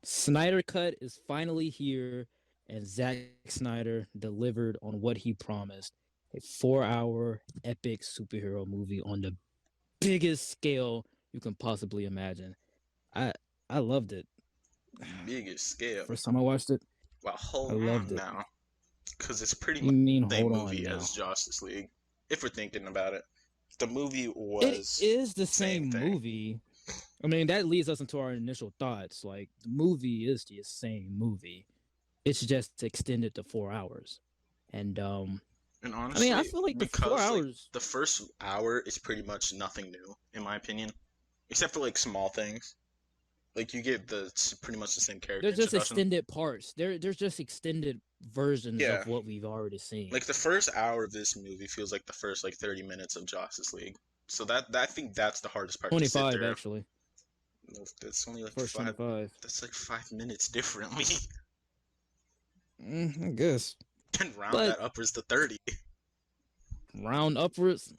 Snyder Cut is finally here, and Zack Snyder delivered on what he promised: a 4-hour epic superhero movie on the biggest scale you can possibly imagine. I I loved it. Biggest scale. First time I watched it, Well, I hold loved on it. now, because it's pretty You much mean the same hold on movie now? as Justice League. If we're thinking about it, the movie It was is the the same same thing. movie. I mean, that leads us into our initial thoughts. Like the movie is the same movie. It's just extended to 4 hours. And And I mean, I honestly, feel like the four because like hours the first hour is pretty much nothing new, in my opinion, except for like small things. Like you get pretty much the same they're character just introduction. extended parts. They're just extended versions Yeah, of what we've already seen. like the first hour of this movie feels like the first like 30 minutes of Justice League. So that I think that's the hardest part to sit 25 through. actually. No, that's only like First five. 25. That's like 5 minutes differently. I guess. And round But that upwards to 30. round upwards,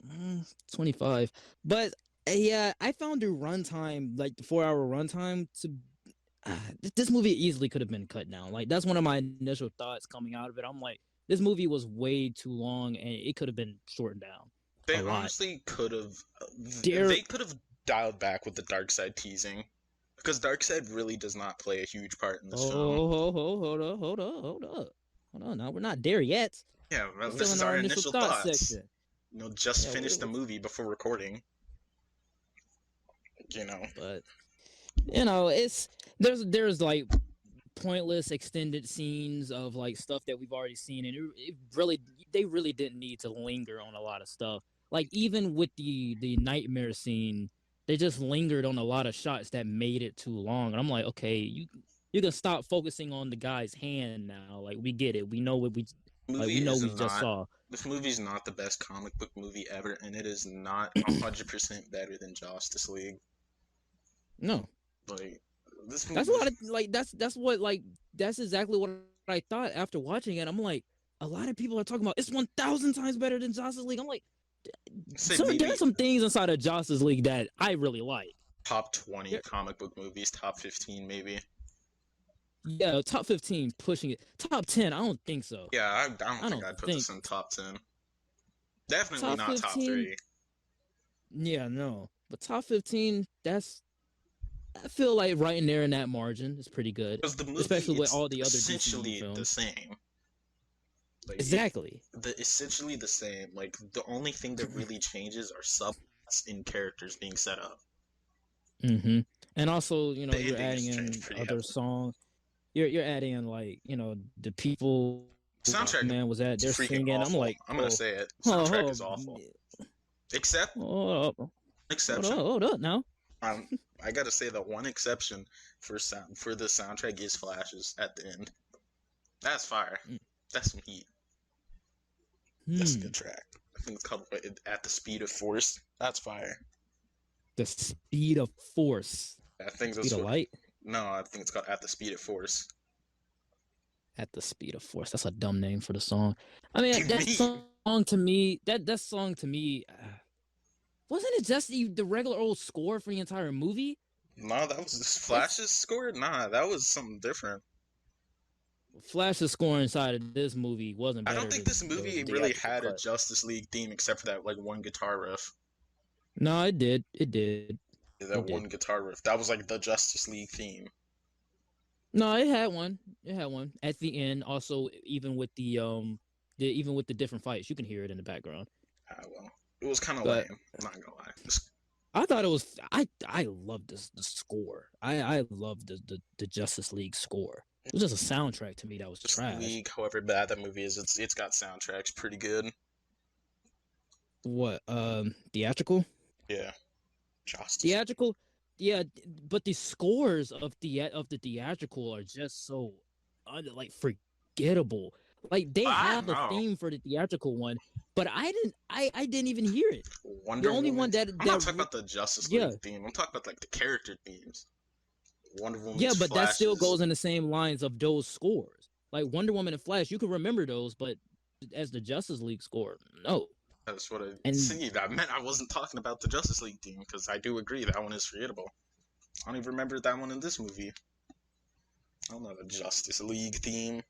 25. But yeah, I found the runtime, like the 4 hour runtime, to this movie easily could have been cut down. Like that's one of my initial thoughts coming out of it. I'm like, this movie was way too long, and it could have been shortened down They a lot. honestly could have. There, They could have dialed back with the dark side teasing, because dark side really does not play a huge part in this film. hold on. Now we're not there yet. Yeah, We're well, still this in is our our initial initial thought thoughts. section. Just Yeah, finished the movie before recording. You know, but it's there's like pointless extended scenes of like stuff that we've already seen, and it really they really didn't need to linger on a lot of stuff. Like even with the nightmare scene, they just lingered on a lot of shots that made it too long. And I'm like, okay, you can stop focusing on the guy's hand now. Like we get it, we know what we movie know is we just not. saw. This movie is not the best comic book movie ever, and it is not 100% better than Justice League. No, Like this that's movie a was lot of like that's what like that's exactly what I thought after watching it. I'm like, a lot of people are talking about it's 1,000 times better than Justice League. I'm like, say maybe there's some things inside of Justice League that I really like. top 20 There, comic book movies, top 15 maybe. yeah, top 15 pushing it. Top 10, I don't think so. Yeah, I don't I think don't I'd put think this in top 10. Definitely top not top 15. 3. Yeah, no, but top 15. I feel like right in there in that margin is pretty good, Because the movie, especially with it's all the other DCEU essentially the films. same. Like Exactly. the essentially the same. Like the only thing that really changes are subplots in characters being set up. Mm-hmm. And also, The you're adding endings change in pretty other heavily. songs. You're adding in like the people Soundtrack man was at is they're freaking singing. I'm awful. like, I'm gonna oh, say it. Soundtrack oh, is awful. Except hold up, exception. hold up now. Um, I gotta say the one exception for the soundtrack is flashes at the end. That's fire. That's some heat. That's a Hmm. good track. I think it's called "At the Speed of Force." That's fire. The speed of force. I think Speed that's of what. light. No, I think it's called "At the Speed of Force." At the speed of force. That's a dumb name for the song. I mean, You that mean? song to me, that song to me, wasn't it just the regular old score for the entire movie? No, that was this It's Flash's score. Nah, that was something different. Flash's score inside of this movie wasn't I don't better think this than the movie really theatrical had a cut. Justice League theme except for that like one guitar riff. No, it did. It did. Yeah, It that one did. guitar riff. That was like the Justice League theme. No, it had one. It had one at the end. Also, even with the different fights, you can hear it in the background. Ah, well, it was kind of But lame. I'm not gonna lie. I thought it was. I love this the score. I love the Justice League score. It was just a soundtrack to me that was Justice trash. League, however bad that movie is, it's got soundtracks pretty good. What theatrical? Yeah, Justice. Theatrical, yeah, but the scores of the theatrical are just so like forgettable. Like they I have don't a know. theme for the theatrical one, but I didn't even hear it. The Wonder only Woman. one I'm not talking about the Justice yeah, League theme. I'm talking about like the character themes. Wonder yeah, Woman's but that still flashes. goes in the same lines of those scores. Like Wonder Woman and Flash, you can remember those, but as the Justice League score, no. That's what I And see. I meant I wasn't talking about the Justice League theme because I do agree that one is forgettable. I don't even remember that one in this movie. I don't know, the Justice League theme.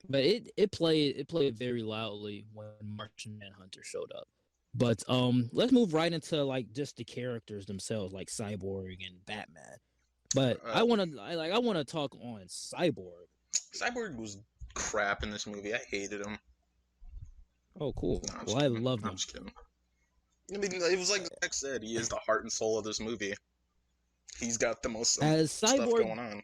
But it played very loudly when Martian Manhunter showed up. But let's move right into like just the characters themselves, like Cyborg and Batman. But Uh, I wanna talk on Cyborg. Cyborg was crap in this movie. I hated him. Oh, cool. No, I'm Well, just I kidding. loved I'm him. just kidding. I mean, it was like Zach said, he is the heart and soul of this movie. He's got the most As stuff Cyborg, going on.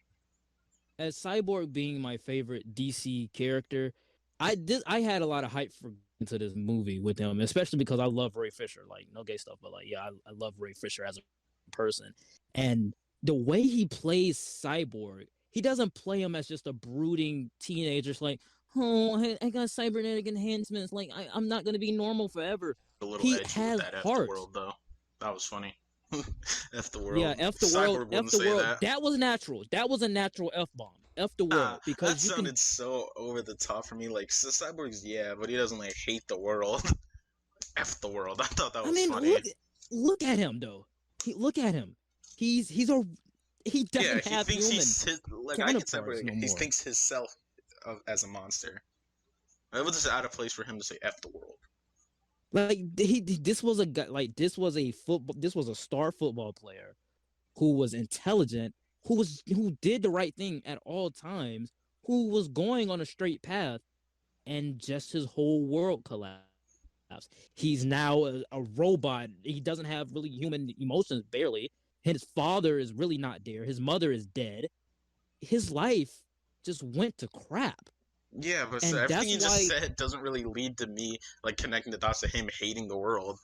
as Cyborg being my favorite DC character, I had a lot of hype for into this movie with him, especially because I love Ray Fisher. Like, no gay stuff, but like, yeah, I love Ray Fisher as a person, and the way he plays Cyborg, he doesn't play him as just a brooding teenager. It's like, oh, I got cybernetic enhancements. Like, I'm not gonna be normal forever. A little He edgy with has that F the heart. world, though. That was funny. F the Yeah, world. F the world, Cyborg F wouldn't the say world. that. That was natural. That was a natural F bomb. F the Ah, world that because you can. sounded so over the top for me. Like, Cyborg's, yeah, but he doesn't, like, hate the world. F the world. I thought that I was mean, funny. look at him though. Look at him. He Yeah, doesn't he have thinks human he's his, like, I get counterparts Cyborg. no He more. thinks himself as a monster. It was just out of place for him to say F the world. Like this was a guy. Like this was a star football player who was intelligent, who did the right thing at all times, who was going on a straight path, and just his whole world collapsed. He's now a robot. He doesn't have really human emotions, barely. His father is really not there. His mother is dead. His life just went to crap. Yeah, but so And everything that's you just why, said doesn't really lead to me, like, connecting the dots to him hating the world.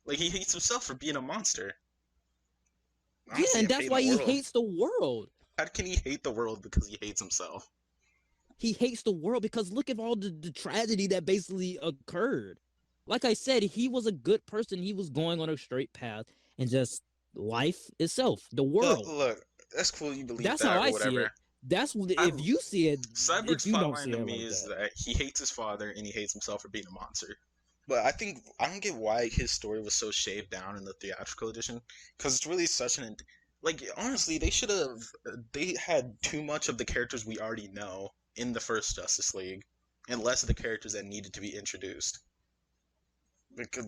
Like, he hates himself for being a monster. I don't yeah, see and him that's hating why the he world. hates the world. How can he hate the world because he hates himself? He hates the world because look at all the tragedy that basically occurred. Like I said, he was a good person. He was going on a straight path, and just life itself, the Look, world. look, that's cool. You believe That's how that or I see whatever. it. That's I if you see it, if Cyborg's you don't plotline see to it me like is that. that he hates his father and he hates himself for being a monster. But I don't get why his story was so shaved down in the theatrical edition because it's really such an like honestly they had too much of the characters we already know in the first Justice League and less of the characters that needed to be introduced. Because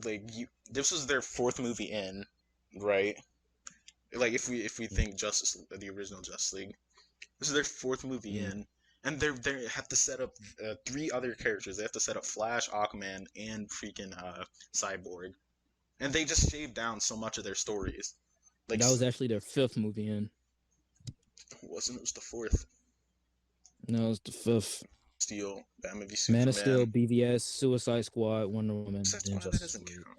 this was their fourth movie in, right? Like if we think Justice the original Justice League, this is their fourth movie Yeah. in, and they have to set up three other characters. They have to set up Flash, Aquaman, and freaking Cyborg, and they just shaved down so much of their stories. Like, That was actually their fifth movie in. wasn't it was the fourth? No, it was the fifth. Steel, Batman v Man of Steel, Superman. BVS, Suicide Squad, Wonder Woman, That's then why that Justice doesn't League. count.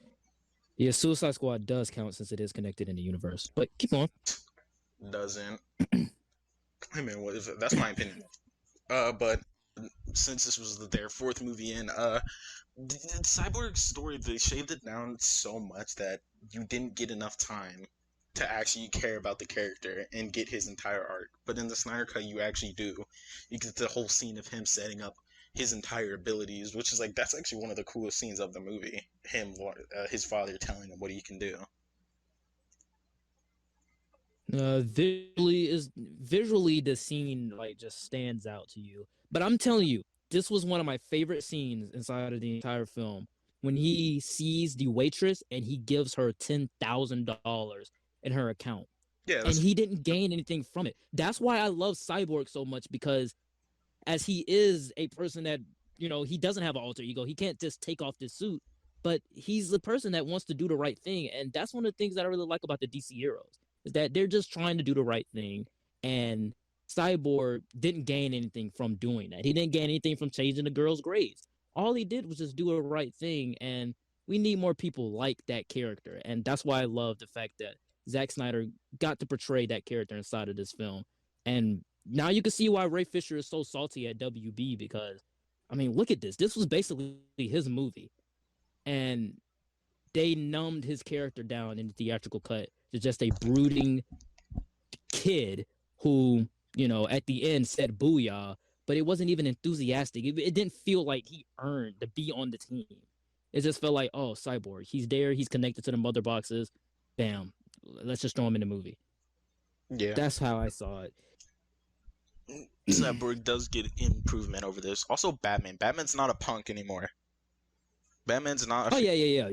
Yeah, Suicide Squad does count since it is connected in the universe. But keep on. Doesn't. I mean, that's my opinion. But since this was their fourth movie in, Cyborg's story, they shaved it down so much that you didn't get enough time to actually care about the character and get his entire arc. But in the Snyder Cut, you actually do. You get the whole scene of him setting up his entire abilities, which is like that's actually one of the coolest scenes of the movie. Him, his father telling him what he can do. Visually the scene like just stands out to you. But I'm telling you, this was one of my favorite scenes inside of the entire film. When he sees the waitress and he gives her $10,000 in her account. Yeah, And that's he didn't gain anything from it. That's why I love Cyborg so much, because as he is a person that, he doesn't have an alter ego. He can't just take off this suit, but he's the person that wants to do the right thing. And that's one of the things that I really like about the DC heroes, is that they're just trying to do the right thing. And Cyborg didn't gain anything from doing that. He didn't gain anything from changing the girl's grades. All he did was just do the right thing. And we need more people like that character. And that's why I love the fact that Zack Snyder got to portray that character inside of this film. And now you can see why Ray Fisher is so salty at WB, because, I mean, look at this. This was basically his movie. And they numbed his character down in the theatrical cut to just a brooding kid who, at the end said booyah, but it wasn't even enthusiastic. It didn't feel like he earned to be on the team. It just felt like, oh, Cyborg, he's there, he's connected to the mother boxes. Bam, let's just throw him in the movie. yeah. That's how I saw it. Cyborg does get improvement over this. Also, Batman. Batman's not a punk anymore. Batman's not. Oh yeah.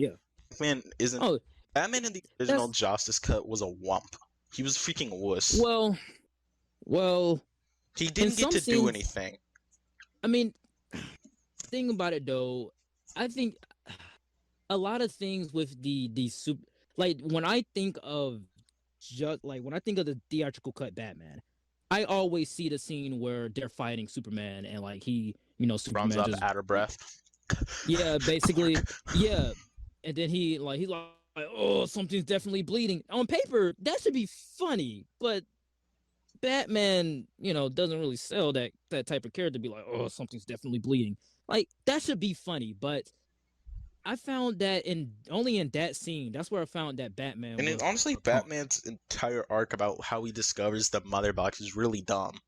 Batman isn't. Oh, Batman in the original that's Justice Cut was a wump. He was a freaking wuss. well. He In didn't get some to do scenes, anything. I mean, thing about it though, I think a lot of things with the super, like when I think of when I think of the theatrical cut Batman, I always see the scene where they're fighting Superman and like Runs Superman up just out of breath. basically yeah, and then he's like oh, something's definitely bleeding. On paper that should be funny, but Batman, doesn't really sell that type of character to be like, oh, something's definitely bleeding. Like that should be funny, but I found that only in that scene, that's where I found that Batman And was honestly, a punk. Batman's entire arc about how he discovers the mother box is really dumb.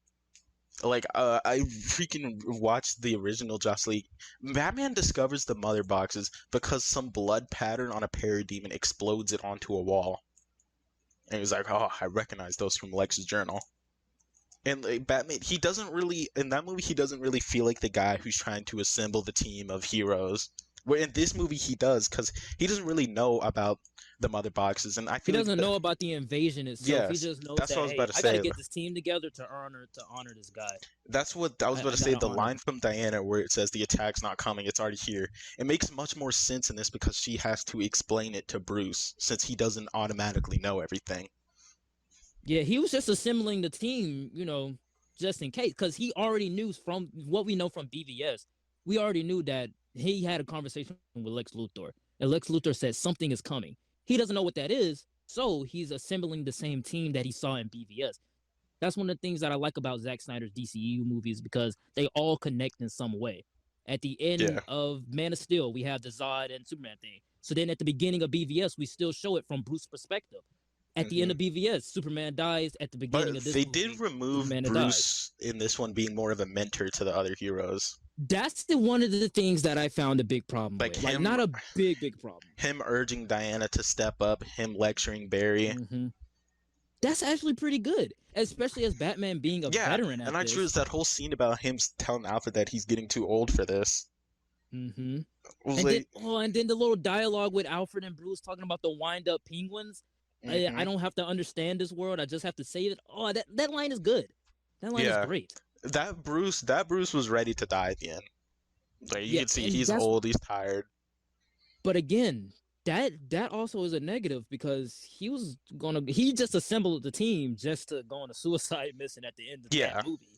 Like, I freaking watched the original Justice League. Batman discovers the mother boxes because some blood pattern on a parademon explodes it onto a wall. And he's like, oh, I recognize those from Lex's journal. And like, Batman, he doesn't really, in that movie, he doesn't really feel like the guy who's trying to assemble the team of heroes. Where in this movie he does, because he doesn't really know about the mother boxes, and I He feel doesn't know about the invasion itself. He Yes, just knows that's that what I was hey, about to I gotta say. get this team together to honor this guy. That's what I was about to I say. gotta The honor. line from Diana where it says the attack's not coming, it's already here. It makes much more sense in this because she has to explain it to Bruce since he doesn't automatically know everything. Yeah, he was just assembling the team, just in case, because he already knew from what we know from BVS. We already knew that he had a conversation with Lex Luthor, and Lex Luthor said something is coming. He doesn't know what that is, so he's assembling the same team that he saw in BVS. That's one of the things that I like about Zack Snyder's DCEU movies because they all connect in some way. At the end Yeah. of Man of Steel, we have the Zod and Superman thing. So then at the beginning of BVS, we still show it from Bruce's perspective. At the end of BVS, Superman dies. At the beginning But of this they movie, did remove Superman Bruce in this one being more of a mentor to the other heroes. That's one of the things that I found a big problem Like with. him- Not a big problem. Him urging Diana to step up, him lecturing Barry. Mm-hmm. That's actually pretty good, especially as Batman being a veteran at and I this. choose that whole scene about him telling Alfred that he's getting too old for this. Mm-hmm. Was And, like, and then the little dialogue with Alfred and Bruce talking about the wind-up penguins. I don't have to understand this world. I just have to say it. Oh, that line is good. That line is great. That Bruce was ready to die at the end. Like you can see he's old, he's tired. But again, that also is a negative because he just assembled the team just to go on a suicide mission at the end of that movie.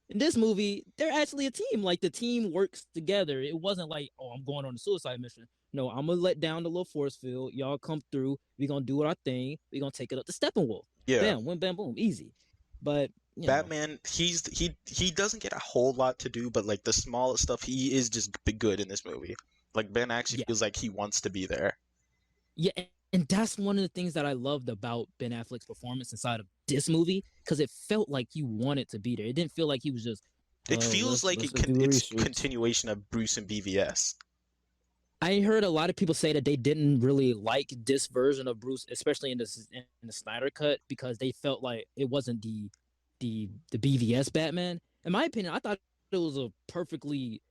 In this movie, they're actually a team. Like the team works together. It wasn't like, oh, I'm going on a suicide mission. No, I'm gonna let down the little force field. Y'all come through. We're gonna do our thing. We're gonna take it up to Steppenwolf. Yeah. Bam, win, bam, boom, easy. But Batman, he doesn't get a whole lot to do, but like the smallest stuff, he is just good in this movie. Like Ben actually feels like he wants to be there. Yeah, and that's one of the things that I loved about Ben Affleck's performance inside of this movie because it felt like he wanted to be there. It didn't feel like he was just. It feels like it's continuation of Bruce and BVS. I heard a lot of people say that they didn't really like this version of Bruce, especially in the Snyder cut, because they felt like it wasn't the BVS Batman. In my opinion, I thought it was a perfectly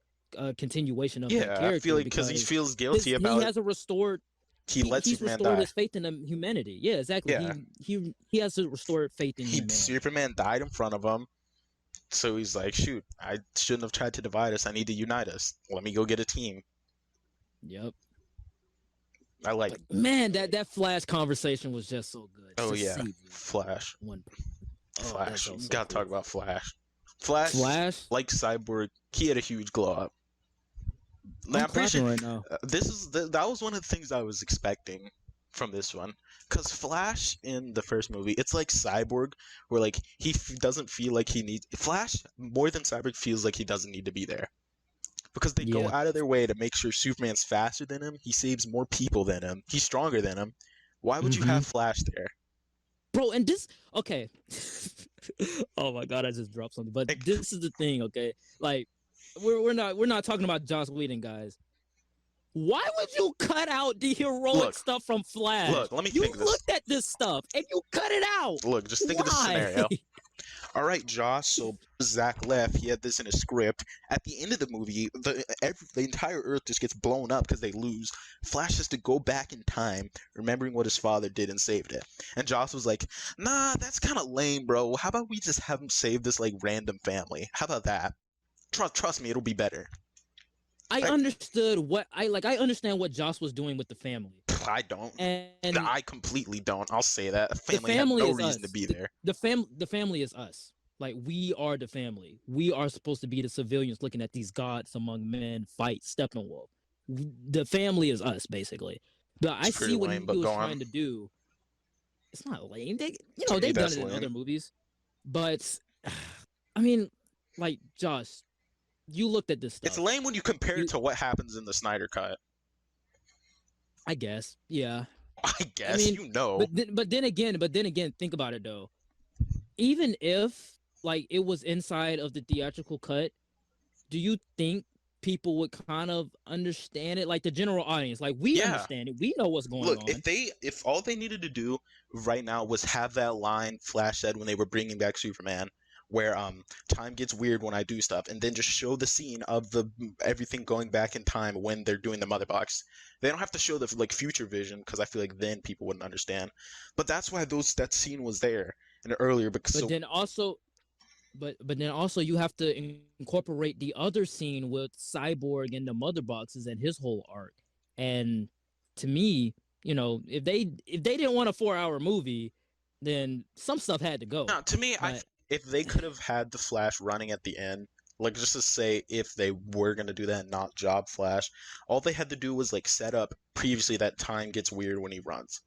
continuation of that character. I feel like because he feels guilty about. He has a restored. He's restored his faith in humanity. Yeah, exactly. Yeah. He has to restore faith in humanity. Superman died in front of him, so he's like, "Shoot, I shouldn't have tried to divide us. I need to unite us. Let me go get a team." Yep. I like. Man, that Flash conversation was just so good. Oh just yeah, Flash. Flash. So Gotta talk about Flash. Flash, like Cyborg, he had a huge glow up. I'm pretty sure right now. That was one of the things I was expecting from this one, because Flash in the first movie, it's like Cyborg, where like he doesn't feel like he needs. Flash more than Cyborg feels like he doesn't need to be there, because they go out of their way to make sure Superman's faster than him. He saves more people than him. He's stronger than him. Why would you have Flash there? Bro, and this okay. Oh my god, I just dropped something. But this is the thing, okay? Like we're not talking about Joss Whedon, guys. Why would you cut out the heroic stuff from Flash? Look, let me think of this. You looked at this stuff and you cut it out. Look, just think of the scenario. All right, Josh. So Zach left. He had this in his script. At the end of the movie, the entire Earth just gets blown up because they lose. Flash has to go back in time, remembering what his father did and saved it. And Josh was like, "Nah, that's kind of lame, bro. How about we just have him save this like random family? How about that? Trust me, it'll be better." I Like, understood what I like. I understand what Joss was doing with the family, I don't. and I completely don't. I'll say that. A the family had family no is reason to us. be there. The family is us. Like we are the family. We are supposed to be the civilians looking at these gods among men fight Steppenwolf. The family is us, basically. But I It's pretty see what lame, he but was go on. trying to do. It's not lame. To me, They've done that's it in lame. other movies. But I mean, like Josh, you looked at this stuff. It's lame when you compare it to what happens in the Snyder Cut. I guess, yeah. I guess, you know. But then again, think about it though. Even if like it was inside of the theatrical cut, do you think people would kind of understand it? Like the general audience, like we understand it. We know what's going on. Look, if all they needed to do right now was have that line Flash said when they were bringing back Superman, where time gets weird when I do stuff, and then just show the scene of the everything going back in time when they're doing the mother box. They don't have to show the like future vision because I feel like then people wouldn't understand. But that's why that scene was there and earlier because then also you have to incorporate the other scene with Cyborg and the mother boxes and his whole arc. And to me, if they didn't want a 4-hour movie, then some stuff had to go. No, to me, if they could have had the Flash running at the end, like just to say if they were gonna do that, not job Flash, all they had to do was like set up previously that time gets weird when he runs.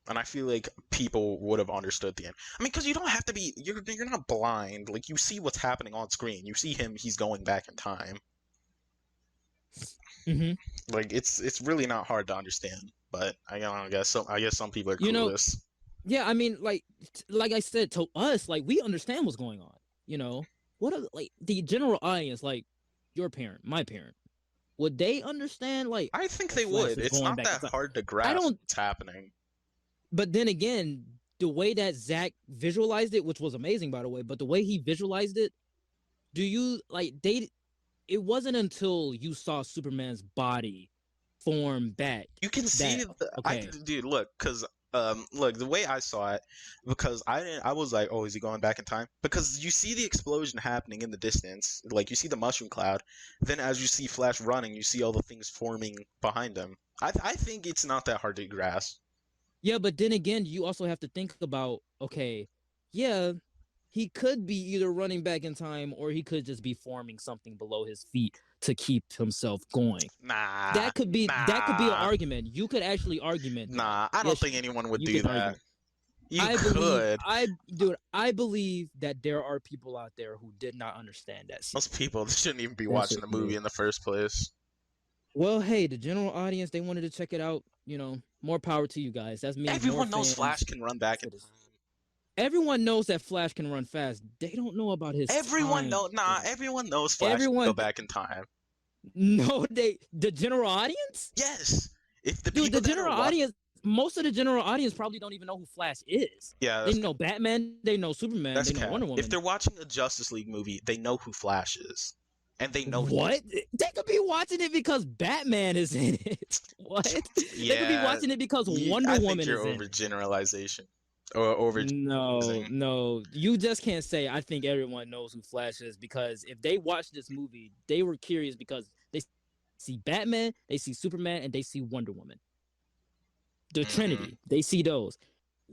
And I feel like people would have understood the end. I mean, because you don't have to be, you're not blind. Like, you see what's happening on screen. You see him, he's going back in time. Mm-hmm. Like, it's really not hard to understand. But I guess some people are clueless. Yeah, I mean, like I said, to us, like, we understand what's going on. What are like the general audience, like your parent, my parent, would they understand? Like, I think they would. It's not that hard to grasp what's happening. But then again, the way that Zack visualized it, which was amazing, by the way, but the way he visualized it, it wasn't until you saw Superman's body form back. You can see dude, look, because look, the way I saw it, because I was like, oh, is he going back in time? Because you see the explosion happening in the distance, like you see the mushroom cloud, then as you see Flash running, you see all the things forming behind him. I think it's not that hard to grasp. Yeah, but then again, you also have to think about, okay, yeah, he could be either running back in time or he could just be forming something below his feet to keep himself going. Nah. That could be an argument. You could actually argument. Nah, I don't think anyone would do that. I believe that there are people out there who did not understand that scene. Most people shouldn't even be watching the movie in the first place. Well, hey, the general audience, they wanted to check it out. More power to you guys. That's me. Everyone knows Flash can run back in time. Everyone knows that Flash can run fast. They don't know about his everyone knows Flash can go back in time. No, the general audience? Yes. If the general audience, most of the general audience probably don't even know who Flash is. Yeah. They know Batman, they know Superman, they know Wonder Woman. If they're watching a Justice League movie, they know who Flash is. And they know what? They could be watching it because Batman is in it. What? Yeah, they could be watching it because Wonder Woman is in it. I think you're overgeneralization. Or No. You just can't say I think everyone knows who Flash is, because if they watched this movie, they were curious because they see Batman, they see Superman, and they see Wonder Woman. The Trinity. They see those.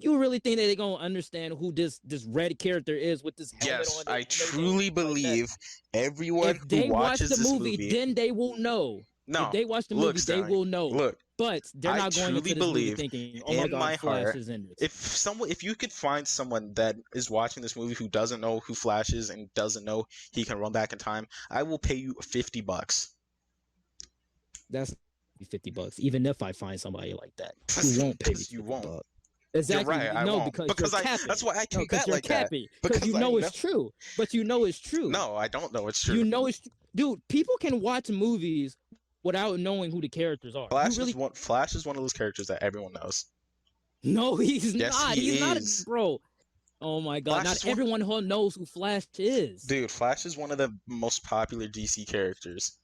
You really think that they're gonna understand who this red character is with this helmet on? Yes, I truly believe everyone if they who watches watch the this movie, then they will know. No, if they watch the movie, they will know. Look, but they're not going into this movie thinking, "Oh my God, Flash is in this." If you could find someone that is watching this movie who doesn't know who Flash is and doesn't know he can run back in time, I will pay you $50. That's $50, even if I find somebody like that. You won't pay me. You won't. Exactly. You're right. No, because that's why I can bet like that. Because you know it's true. But you know it's true. No, I don't know it's true. You know it's dude. People can watch movies without knowing who the characters are. Flash is one of those characters that everyone knows. No, he's not. He's not, bro. Oh my God! Flash Not is one. everyone who knows who Flash is. Dude, Flash is one of the most popular DC characters.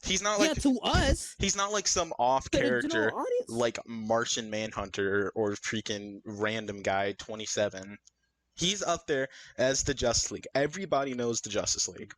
He's not Yeah, like to us, he's not like some off to the general character audience. like Martian Manhunter or freaking random guy 27. He's up there as the Justice League. Everybody knows the Justice League.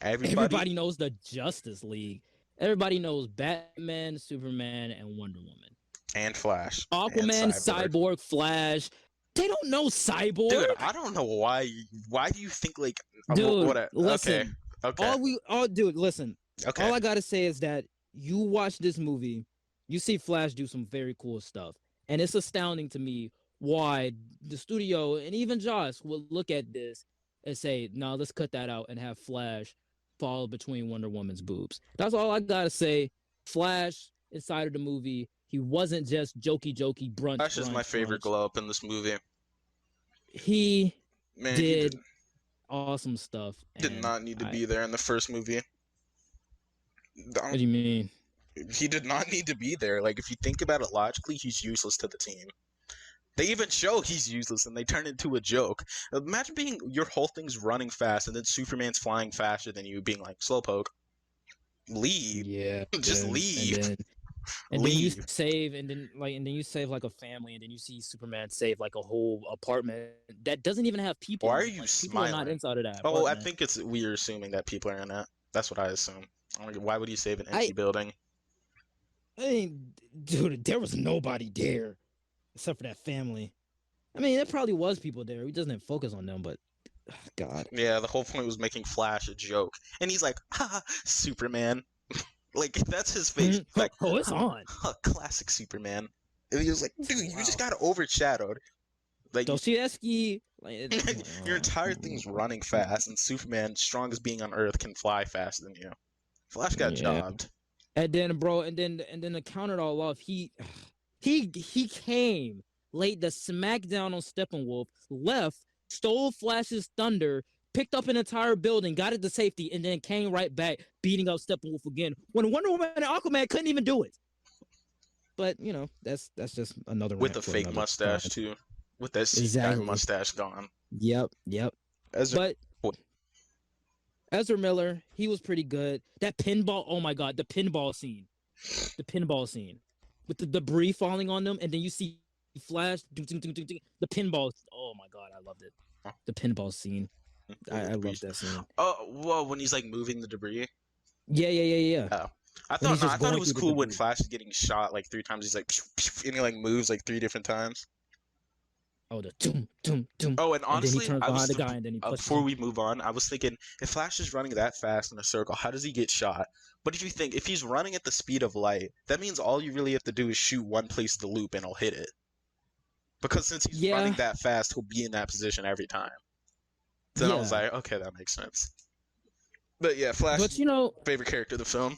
Everybody Everybody knows the Justice League. Everybody knows Batman, Superman, and Wonder Woman. and Flash and Aquaman, Cyborg. Cyborg, Flash. They don't know Cyborg. Dude, I don't know why. Why do you think like Dude, what? listen. Okay. Dude, listen. Okay. All I gotta say is that you watch this movie, you see Flash do some very cool stuff, and it's astounding to me why the studio and even Joss will look at this and say, "No, let's cut that out and have Flash fall between Wonder Woman's boobs." That's all I gotta say. Flash inside of the movie, he wasn't just jokey brunch. Flash is my favorite glow up in this movie. He Man, did awesome stuff. Did not need to be there in the first movie. What do you mean? He did not need to be there. Like, if you think about it logically, he's useless to the team. They even show he's useless, and they turn it into a joke. Imagine being your whole thing's running fast, and then Superman's flying faster than you, being like slowpoke. Leave. Yeah, Just leave. And then you save, and then you save like a family, and then you see Superman save like a whole apartment that doesn't even have people. Why are you like, smiling? People are not inside of that. Oh, apartment. I think we're assuming that people are in it. That's what I assume. Why would you save an empty building? I mean, dude, there was nobody there except for that family. I mean, there probably was people there. We just didn't focus on them, but God. Yeah, the whole point was making Flash a joke, and he's like, "Ha, Superman." Like, that's his face. Like, oh, it's on. Classic Superman. And he was like, dude, you just got overshadowed. Like, Dostoevsky. Your entire thing's running fast, and Superman, strong as being on Earth, can fly faster than you. Flash got jobbed. And then, bro, and then to counter it all off, he came, laid the smackdown on Steppenwolf, left, stole Flash's thunder, picked up an entire building, got it to safety, and then came right back, beating up Steppenwolf again. When Wonder Woman and Aquaman couldn't even do it. But that's just another with a fake mustache too, with that CGI mustache gone. Yep. But Ezra Miller, he was pretty good. That pinball, oh my God, the pinball scene with the debris falling on them, and then you see Flash, the pinball. Oh my God, I loved it. The pinball scene. I love that scene. Oh, well, when he's like moving the debris. Yeah. Oh. I thought it was cool when Flash is getting shot like 3 times. He's like, and he like moves like 3 different times. Oh, the doom. Oh, and honestly, and then he turns behind the guy and then he pushes before him. we move on, I was thinking, if Flash is running that fast in a circle, how does he get shot? But if he's running at the speed of light, that means all you really have to do is shoot one place of the loop and he'll hit it. Because since he's running that fast, he'll be in that position every time. Then I was like, okay, that makes sense. But yeah, Flash, favorite character of the film.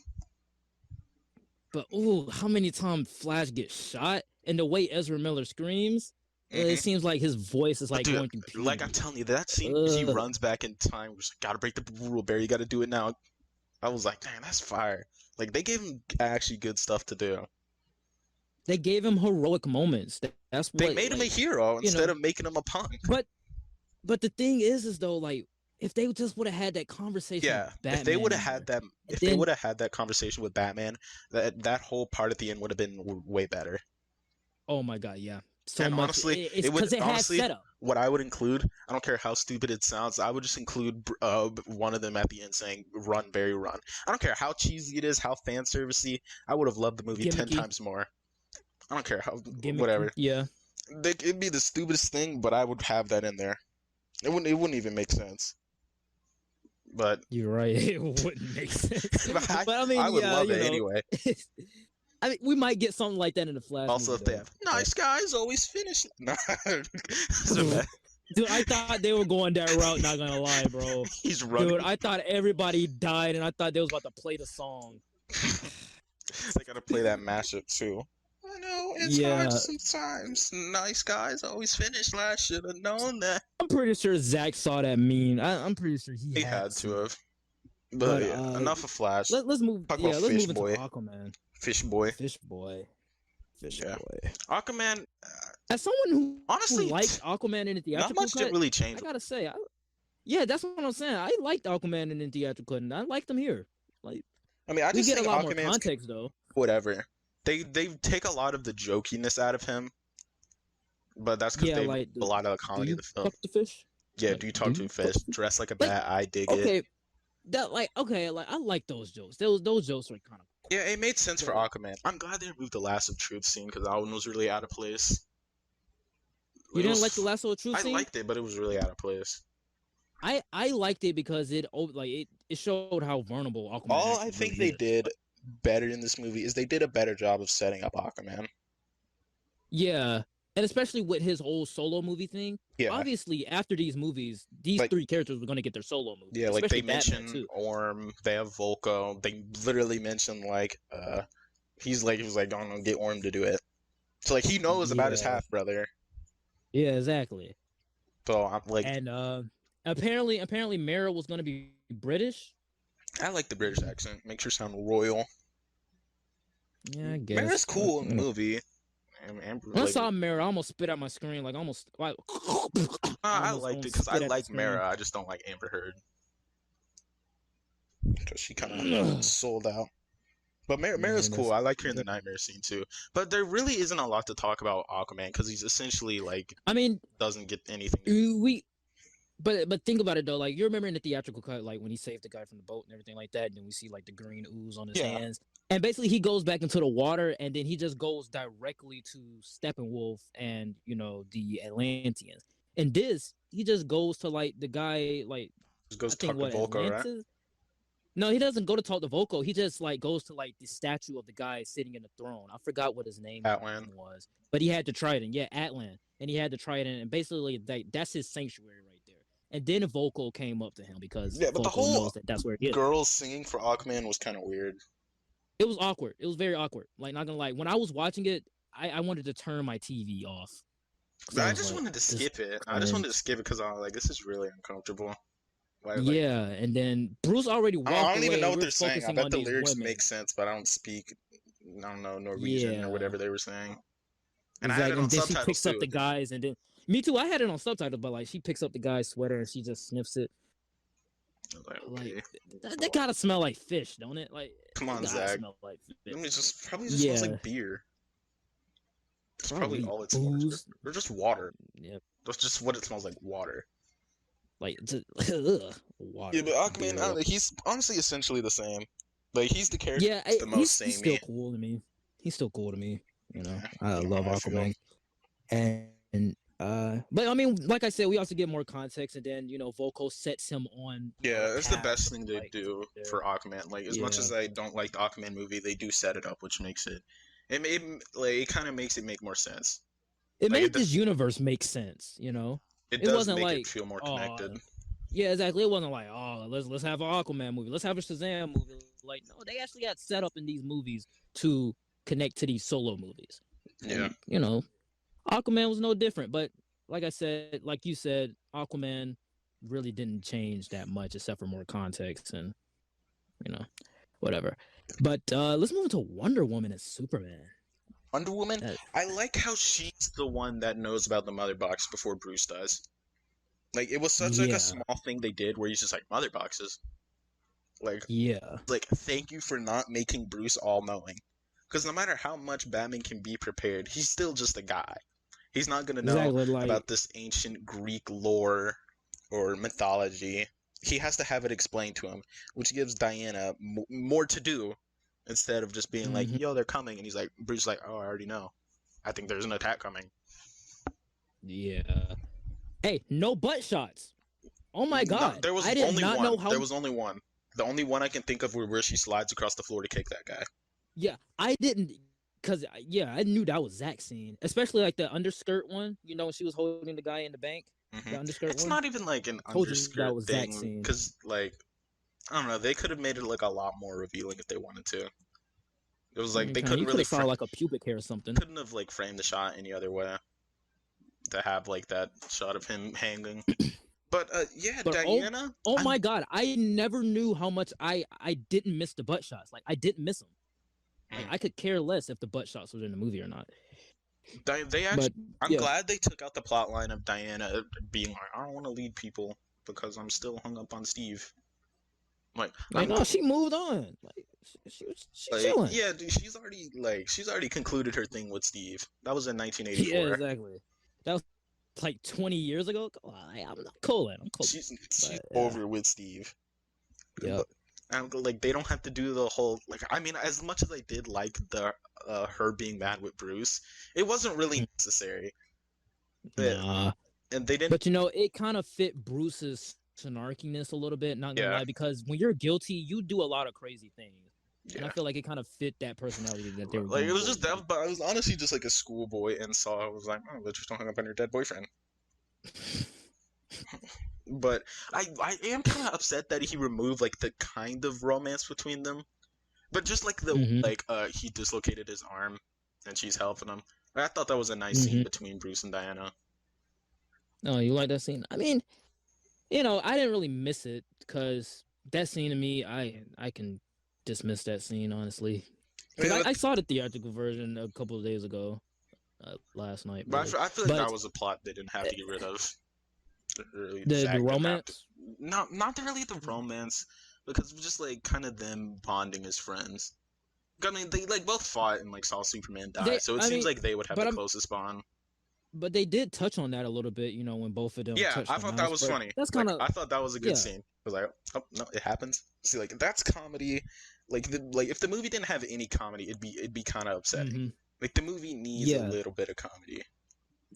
But how many times Flash gets shot, and the way Ezra Miller screams, it seems like his voice is like going through puberty. Like I'm telling you, that scene he runs back in time, was like, gotta break the rule, Barry, you gotta do it now. I was like, man, that's fire. Like, they gave him actually good stuff to do. They gave him heroic moments. That's what they made him a hero instead of making him a punk. But the thing is though, like, if they just would have had that conversation with Batman, if they would have had that, they would have had that conversation with Batman, that whole part at the end would have been way better. Oh my God, yeah. So and much. Honestly, it's because it had setup. What I would include, I don't care how stupid it sounds, I would just include one of them at the end saying, "Run, Barry, run." I don't care how cheesy it is, how fan servicey. I would have loved the movie 10 times more. I don't care how whatever. Yeah. It'd be the stupidest thing, but I would have that in there. It wouldn't even make sense. But you're right, it wouldn't make sense. but I mean, I would love it anyway. I mean, we might get something like that in the Flash. Also, movie, if they have nice guys always finish. Dude, I thought they were going that route. Not gonna lie, bro. He's running. Dude, I thought everybody died, and I thought they was about to play the song. They gotta play that mashup too. I know it's hard sometimes. Nice guys always finish. I should have known that. I'm pretty sure Zack saw that meme. I'm pretty sure he had to have. But yeah, enough of Flash. Let's move. Let's move into Aquaman. Fish boy. Aquaman. As someone who Honestly, liked Aquaman in the not theatrical much did cut, really change. I gotta say, yeah, that's what I'm saying. I liked Aquaman in the theatrical cut, and I liked him here. Like, I mean, I we just get a think lot more Aquaman's context though. whatever. They take a lot of the jokiness out of him, but that's because Yeah, they like, a lot of the do comedy of you the film. fuck the fish? Yeah, Like, do you do talk to a you fuck fish? the fish? Dress like a Like, bat, I dig it. okay, that like okay, like I like those jokes. Those jokes are kind of Yeah, it made sense for cool. Aquaman. I'm glad they removed the Lasso of Truth scene because that one was really out of place. You It didn't was, like the Lasso of Truth I scene? liked it, but it was really out of place. I liked it because it showed how vulnerable Aquaman All I actually think really they is. did better in this movie is they did a better job of setting up Aquaman. Yeah, and especially with his whole solo movie thing. Yeah, Obviously, after these movies, these like three characters were going to get their solo movies, yeah, like they especially Batman mention too. Orm, they have Volko. They literally mention like he was like, don't know, get Orm to do it. So like he knows about his Yeah, half brother. yeah, exactly. So I'm like, And apparently Mara was going to be British. I like the British accent. Makes her sound royal. Yeah, I Mara's guess. cool in the movie. And When I like, saw Mara, I almost spit out my screen. Like almost like I liked it because I spit at the like screen. Mara. I just don't like Amber Heard because she kind of sold out. But Mara's cool. I like her in the nightmare scene too. But there really isn't a lot to talk about Aquaman because he's essentially like, I mean, doesn't get anything. But think about it though. Like you remember in the theatrical cut, like when he saved the guy from the boat and everything like that, and then we see like the green ooze on his hands, and basically he goes back into the water, and then he just goes directly to Steppenwolf and the Atlanteans. And this, he just goes to like the guy, like Just goes I think talk to Volko, Atlantis. right? No, he doesn't go to talk to Volko. He just like goes to like the statue of the guy sitting in the throne. I forgot what his name Atlan. was, but he had the trident. Yeah, Atlan, and he had the trident, and basically that's his sanctuary right there. And then Volko came up to him because Yeah, but the Volko whole knows that that's where he is. girls singing for Aquaman was kind of weird. It was awkward. It was very awkward. Like not gonna lie, when I was watching it, I wanted to turn my TV off. I just wanted to skip it. I just wanted to skip it because I was like, this is really uncomfortable. Yeah, and then Bruce already walked away. I don't even know what we're they're saying. I focusing bet on the these lyrics women. make sense, but I don't speak, I don't know, Norwegian or whatever they were saying. And I Exactly. had it on And then she subtitles picks up too. the guys, and then me too. I had it on subtitles, but like she picks up the guy's sweater and she just sniffs it. I was like, okay. That gotta smell like fish, don't it? Like, Come on, it gotta Zach. smell like fish. I mean, it probably just smells like beer. That's probably all it smells. Or just water. Yep. That's just what it smells like, water. Like, just, water. Yeah, but Aquaman, he's honestly essentially the same. Like, he's the character the most samey. He's still cool to me. He's still cool to me. You know, I Yeah, love Aquaman. But I mean, like I said, we also get more context, and then Volko sets him on. Yeah, that's the path best thing they like, do for Aquaman. Like, as much as I don't like the Aquaman movie, they do set it up, which makes it. It kind of makes it make more sense. It made this universe make sense. You know, it does wasn't make like, it feel more connected. Yeah, exactly. It wasn't like, oh, let's have an Aquaman movie, let's have a Shazam movie. Like, no, they actually got set up in these movies to connect to these solo movies. Yeah, and, Aquaman was no different. But like I said, like you said, Aquaman really didn't change that much except for more context and whatever. But let's move into Wonder Woman and Superman. Wonder Woman, I like how she's the one that knows about the mother box before Bruce does. Like, it was such like a small thing they did where he's just like, mother boxes. Like, thank you for not making Bruce all-knowing. Because no matter how much Batman can be prepared, he's still just a guy. He's not going to know about this ancient Greek lore or mythology. He has to have it explained to him, which gives Diana more to do instead of just being like, yo, they're coming. And he's like, Bruce's like, oh, I already know. I think there's an attack coming. Yeah. Hey, no butt shots. Oh my god. No, there was only one. There was only one. The only one I can think of where she slides across the floor to kick that guy. Yeah, I didn't, because I knew that was Zack's scene, especially like the underskirt one. When she was holding the guy in the bank. The underskirt it's one. not even like an underskirt thing, because like I don't know, they could have made it like a lot more revealing if they wanted to. It was like they couldn't really saw like a pubic hair or something. Couldn't have like framed the shot any other way to have like that shot of him hanging. But Diana. Oh my god, I never knew how much I didn't miss the butt shots. Like I didn't miss them. Like, I could care less if the butt shots was in the movie or not. They But actually, I'm yeah, glad they took out the plot line of Diana being like, I don't want to lead people because I'm still hung up on Steve. Like, like no, she moved on. Like she chilling. yeah, dude, she's already concluded her thing with Steve. That was in Yeah, 1984. exactly. That was like 20 years ago. Come on, I'm cooling. I'm cooling. She's But yeah, over with Steve. yep. But like they don't have to do the whole like. I mean, as much as I did like the her being mad with Bruce, it wasn't really necessary. But, Nah. and they didn't. But you know, it kind of fit Bruce's snarkiness a little bit, not gonna Yeah, lie, because when you're guilty, you do a lot of crazy things. And I yeah. feel like it kind of fit that personality that they were Like it going was for. just that, but I was honestly just like a schoolboy and saw. I was like, oh, let's just don't hang up on your dead boyfriend. But I am kind of upset that he removed like the kind of romance between them, but just like the Hmm. he dislocated his arm and she's helping him. I thought that was a nice scene Hmm. between Bruce and Diana. Oh, you like that scene? I mean, you know, I didn't really miss it because that scene to me, I can dismiss that scene honestly. I mean, Because I saw the theatrical version a couple of days ago, last night, but really. I feel like that But was a plot they didn't have to get rid of. Really, the Zack didn't have to. romance, Not really the romance, because it was just like kind of them bonding as friends. I mean, they like both fought and like saw Superman die, so it I seems mean, like they would have but the I'm closest bond. but they did touch on that a little bit, you know, when both of them Yeah, touched I on thought that house. was But funny. that's Like kind of I thought that was a good yeah. scene. I was like, oh no, it happens. See, like that's comedy. Like if the movie didn't have any comedy, it'd be kind of upsetting. Hmm. Like the movie needs a Yeah. little bit of comedy.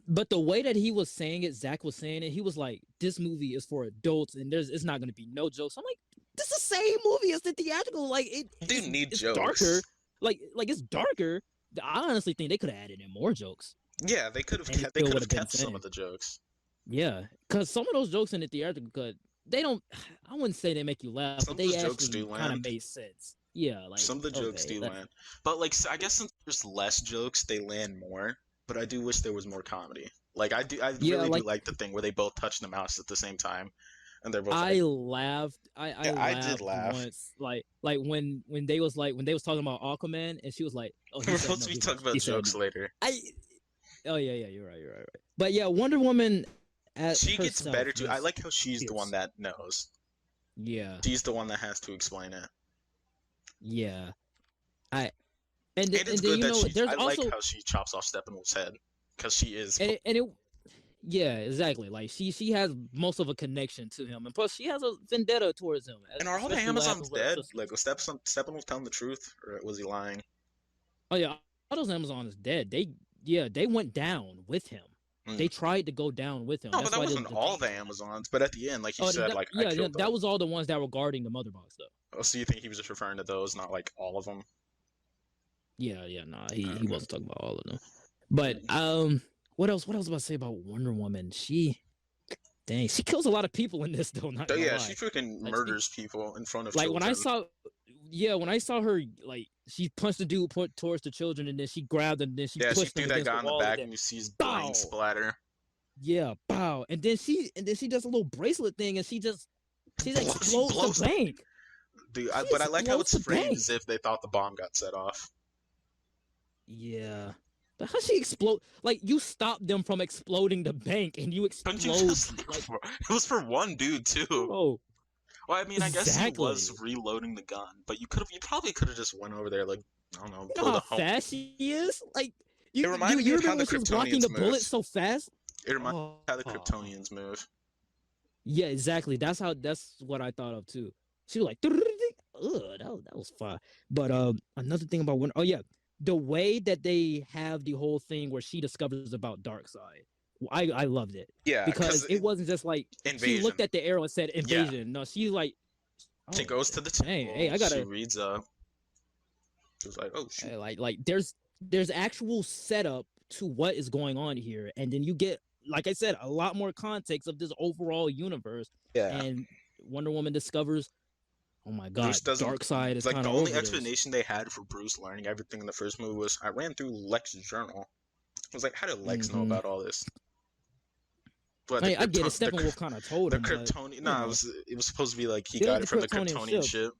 But the way that he was saying it, Zach was saying it, he was like, "This movie is for adults, and it's not going to be no jokes." I'm like, "This is the same movie as the theatrical. Like You do need it's jokes. darker. Like it's darker. I honestly think they could have added in more jokes, Yeah, they could have and it kept, they still could would have have been kept some same. of the jokes. Yeah, because some of those jokes in the theatrical cut, they don't. I wouldn't say they make you laugh, Some but of they the jokes actually do kind of land. made sense. Yeah, like Some of the jokes okay, do land. But like I guess since there's less jokes, they land more. But I do wish there was more comedy. Like I yeah, really do like like the thing where they both touch the mouse at the same time, and they're both I like, laughed. I yeah, I did laughed laugh. once, like when they was like when they was talking about Aquaman, and she was like, "Oh, he We're said supposed no." to be He's like, talking about "He said jokes no." later. I. Oh yeah, you're right, right. But yeah, Wonder Woman at She gets herself better too. I was like how she's the one fierce. that knows. Yeah, She's the one that has to explain it. yeah. I And it's and then good you that know I there's like also how she chops off Steppenwolf's head because she is. and it yeah exactly like she has most of a connection to him, and plus she has a vendetta towards him, And are all the especially what Amazons happens with her dead? sister. Like was Steppenwolf telling the truth, or was he lying? Oh yeah, all those Amazons dead. They went down with him. Mm. They tried to go down with him. No, but That's that why wasn't the all tank the came out. Amazons. But at the end, like he Oh, said, like I yeah, killed that them. was all the ones that were guarding the mother box, though. Oh, so you think he was just referring to those, not like all of them? Yeah, nah, he Okay. wasn't talking about all of them. But what else? What else about to say about Wonder Woman? Dang, she kills a lot of people in this, though. Not So gonna yeah, lie. she freaking Like, murders people in front of like when I children. saw her, like she punched the dude put towards the children, and then she grabbed him, and then she Yeah, she pushed him threw that against guy the in the wall, and back, then and you see his brain bow. splatter. Yeah, bow. And then she does a little bracelet thing, and she explodes blows the bank. Dude, She but I like how explodes it's the framed bank. as if they thought the bomb got set off. Yeah. But how she explode? Like you stopped them from exploding the bank, and you Couldn't you explode. just Like, it was for one dude too. bro, Well, I mean, I guess he exactly. was reloading the gun, but you probably could have just went over there, like I don't know, You know pulled how a home. fast she is? Like It reminded me you of how remember the when she was blocking Kryptonians the bullet move. so fast? It reminded me Oh, of how the Kryptonians move. yeah, exactly. That's what I thought of too. She was like, ugh, that was fun. But another thing about when, oh yeah, the way that they have the whole thing where she discovers about Darkseid, I loved it. Yeah, because it wasn't just like invasion. she looked at the arrow and said invasion. Yeah. No, she's like, she goes to the temple. Hey, I gotta. She reads up. She was like, oh shoot. Like there's actual setup to what is going on here, and then you get, like I said, a lot more context of this overall universe. Yeah. And Wonder Woman discovers, oh my god, Darkseid is like kind of the only over explanation they had for Bruce learning everything in the first movie was I ran through Lex's journal. I was like, how did Lex know about all this? But I get it. Steppenwolf kind of told him. The Kryptonian. No, it was supposed to be like he got it from the Kryptonian ship.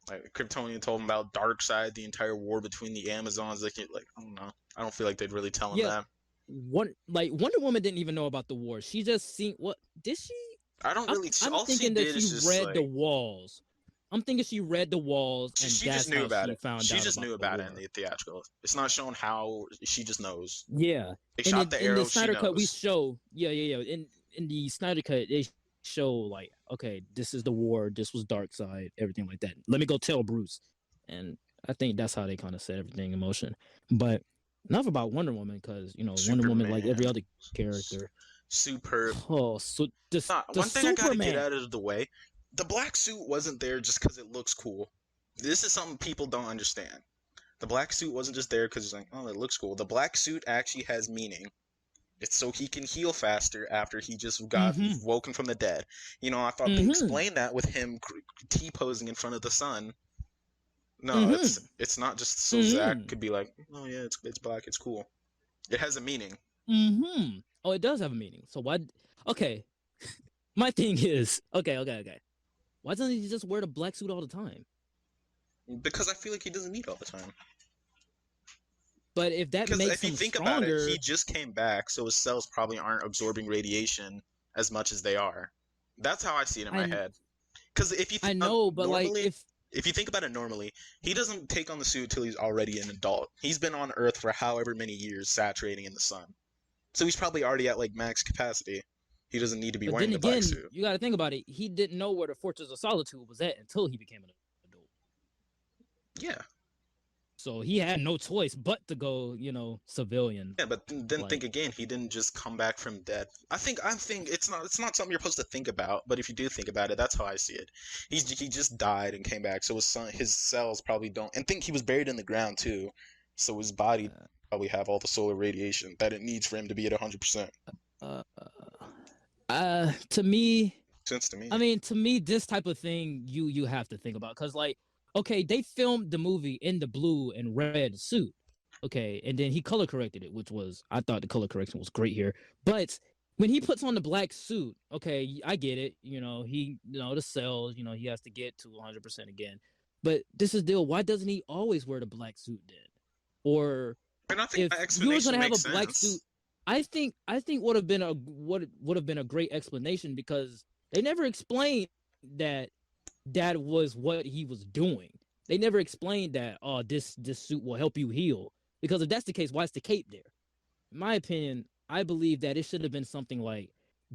Like Kryptonian told him about Darkseid, the entire war between the Amazons. Like I don't know. I don't feel like they'd really tell him Yeah, that. Wonder Woman didn't even know about the war. She just seen what did she? I don't I'm really. I'm All she thinking that did she is just read the like walls. I'm thinking she read the walls, and she just that's knew how about she it. found She out just about knew the about it in war. the theatrical. It's not shown how. She just knows. Yeah, They shot the in the arrow. She Snyder cut, we knows. show in the Snyder cut they show like, okay, this is the war, this was Darkseid, everything like that. Let me go tell Bruce, and I think that's how they kind of set everything in motion. But enough about Wonder Woman, because Wonder Woman, like every Superman. other character, Superb. oh, so the One thing I gotta get Superman. out of the way: the black suit wasn't there just because it looks cool. This is something people don't understand. The black suit wasn't just there because it's like, oh, it looks cool. The black suit actually has meaning. It's so he can heal faster after he just got Mm-hmm. woken from the dead. I thought they explained that with him T-posing in front of the sun. No, it's not just so Zack could be like, oh yeah, it's black, it's cool. It has a meaning. Oh, it does have a meaning. So why? Okay, my thing is, okay. Why doesn't he just wear the black suit all the time? Because I feel like he doesn't need all the time. But if that Because makes if you him think stronger, about it, he just came back, so his cells probably aren't absorbing radiation as much as they are. That's how I see it in my head. Because if you I know, but normally, like if you think about it normally, he doesn't take on the suit till he's already an adult. He's been on Earth for however many years, saturating in the sun. So he's probably already at like max capacity. He doesn't need to be but wearing then the black again, suit. you got to think about it. He didn't know where the Fortress of Solitude was at until he became an adult. Yeah. So he had no choice but to go, civilian. Yeah, but then think again. He didn't just come back from death. I think it's not something you're supposed to think about. But if you do think about it, that's how I see it. He just died and came back. So his cells probably don't. And think he was buried in the ground too. So his body probably have all the solar radiation that it needs for him to be at 100%. To me, Sense to me. I mean, to me, this type of thing you have to think about, because like, okay, they filmed the movie in the blue and red suit, okay, and then he color corrected it, which was, I thought the color correction was great here. But when he puts on the black suit, okay, I get it, he, the cells, he has to get to 100% again. But this is deal. Why doesn't he always wear the black suit then? Or and I think if you were gonna have a black suit, I think would have been a great explanation, because they never explained that was what he was doing. They never explained that, oh, this suit will help you heal. Because if that's the case, why is the cape there? In my opinion, I believe that it should have been something like,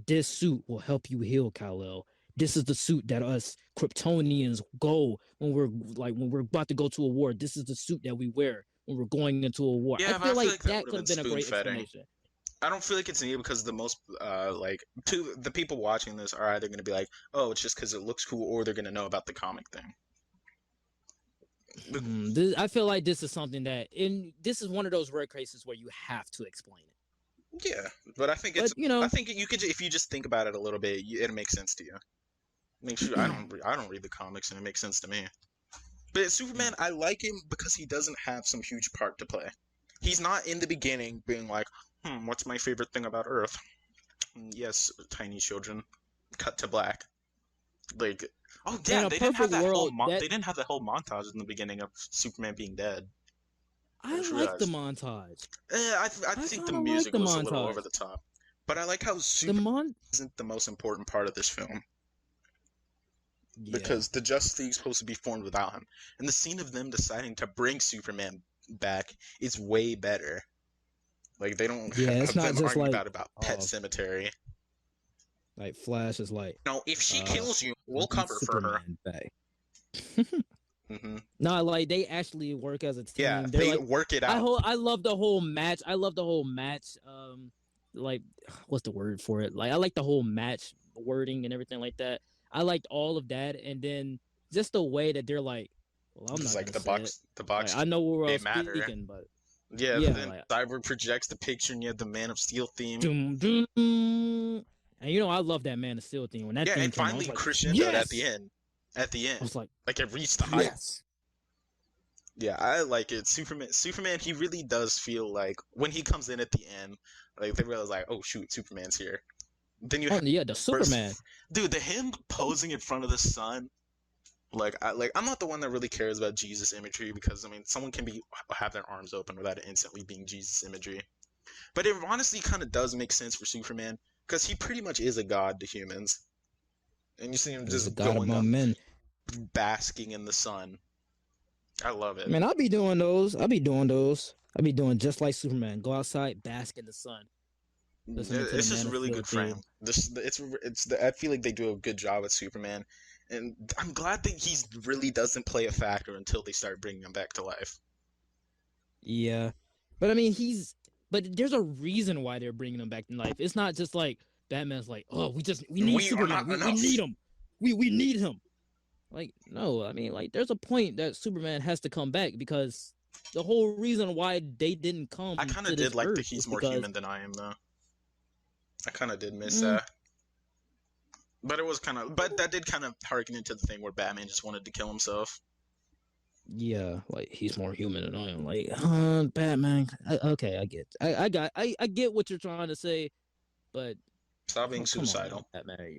this suit will help you heal, Kal-El. This is the suit that us Kryptonians go when we're about to go to a war. This is the suit that we wear when we're going into a war. Yeah, I feel like that could have been a great explanation. I don't feel like it's needed because the most the people watching this are either going to be like, oh, it's just because it looks cool, or they're going to know about the comic thing. I feel like this is something that this is one of those rare cases where you have to explain it. Yeah, but I think I think you could, if you just think about it a little bit, it makes sense to you. Make sure I don't read the comics and it makes sense to me. But Superman, I like him because he doesn't have some huge part to play. He's not in the beginning being like, what's my favorite thing about Earth? Yes, tiny children. Cut to black. Like, oh yeah, they didn't have that they didn't have the whole montage in the beginning of Superman being dead. I like the montage. I think the music was a little over the top. But I like how Superman isn't the most important part of this film. Yeah. Because the Justice League is supposed to be formed without him. And the scene of them deciding to bring Superman back is way better. Like, they don't have them argue about Pet Cemetery. Like, Flash is like, no, if she kills you, we'll cover Superman for her. No, like, they actually work as a team. Yeah, they work it out. I love the whole match. Like, what's the word for it? Like, I like the whole match wording and everything like that. I liked all of that, and then just the way that they're like, well, I'm not like the box. Like, I know we're all speaking, but yeah, then Cyborg projects the picture, and you have the Man of Steel theme. Doom, doom. And I love that Man of Steel theme. When that theme and finally crescendo at the end. At the end, I was like it reached the heights. Yeah, I like it. Superman, he really does feel like when he comes in at the end, like they realize like, oh shoot, Superman's here. Then you the Superman. Dude, him posing in front of the sun. I'm not the one that really cares about Jesus imagery because I mean someone can have their arms open without it instantly being Jesus imagery. But it honestly kind of does make sense for Superman because he pretty much is a god to humans, and you see him He's a just god going up, among men. basking in the sun. I love it. Man, I'll be doing those. I'll be doing those. I'll be doing just like Superman. Go outside, bask in the sun. Listening to It's the just Man of really Steel good theme. frame. I feel like they do a good job with Superman, and I'm glad that he really doesn't play a factor until they start bringing him back to life. Yeah, but I mean, but there's a reason why they're bringing him back to life. It's not just like Batman's like, oh, we need We are Superman. not We enough. need him. We need him. Like, no, I mean, like, there's a point that Superman has to come back because the whole reason why they didn't come I kind to of this did like earth that he's is more because human than I am, though. I kind of did miss mm, that. But it was but that did kind of harken into the thing where Batman just wanted to kill himself. yeah, like he's more human than I am. Like, Batman. Okay, I get what you're trying to say, but Stop being come on now, suicidal. Batman.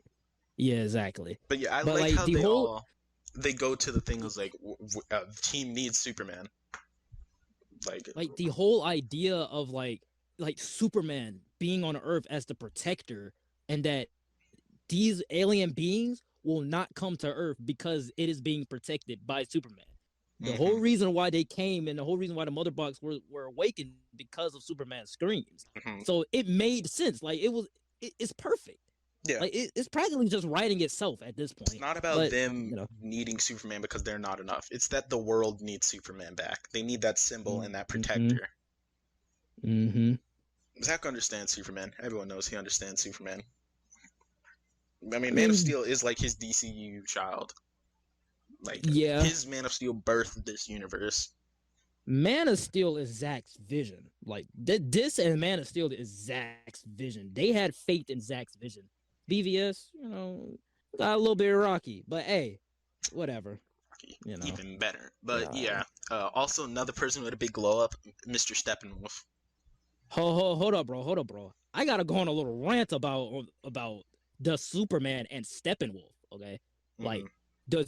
Yeah, exactly. But yeah, I But like like how the whole they go to the thing was like team needs Superman. like the whole idea of like Superman being on Earth as the protector, and that these alien beings will not come to Earth because it is being protected by Superman. The whole Mm-hmm, reason why they came and the whole reason why the mother box were awakened because of Superman's screams. mm-hmm. So it made sense. Like it's perfect. Yeah. Like it's practically just writing itself at this It's point. not about But them needing Superman because they're not enough. It's that the world needs Superman back. They need that symbol and that mm-hmm, protector. mm-hmm. Zack understands Superman. Everyone knows he understands Superman. I mean, I Man of mean, Steel is like his DCEU child. Like, yeah. his Man of Steel birthed this universe. Man of Steel is Zack's vision. Like this and Man of Steel is Zack's vision. They had faith in Zack's vision. BVS, got a little bit rocky, but hey, whatever. Even better. But yeah, also another person with a big glow up, Mr. Steppenwolf. Hold up, bro. I gotta go on a little rant about the Superman and Steppenwolf. Okay, like the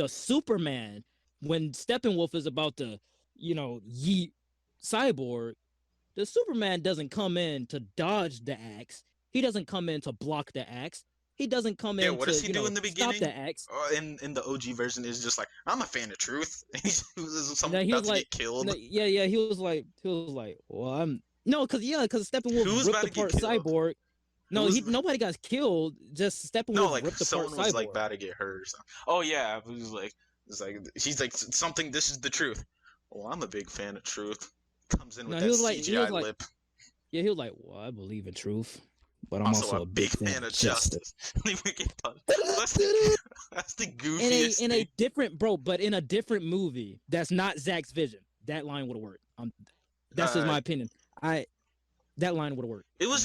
Superman when Steppenwolf is about to yeet Cyborg, the Superman doesn't come in to dodge the axe. He doesn't come in to block the axe. He doesn't come in What to does he do in the stop beginning? the axe. In the OG version, is just like, I'm a fan of truth. He's He about was to like, get killed. yeah. He was like, well, I'm no, because Steppenwolf ripped apart Cyborg. No, nobody got killed. Just Steppenwolf ripped apart someone was Cyborg. like about to get hurt or something. Oh yeah, it was like he's like something. This is the truth. Well, I'm a big fan of truth. Comes in with that CGI lip. Yeah, he was like, well, I believe in truth, but I'm also a big fan of justice. That's the goofiest in a different but in a different movie that's not Zack's vision, that line would have worked. That's just my opinion. That line would have worked. It was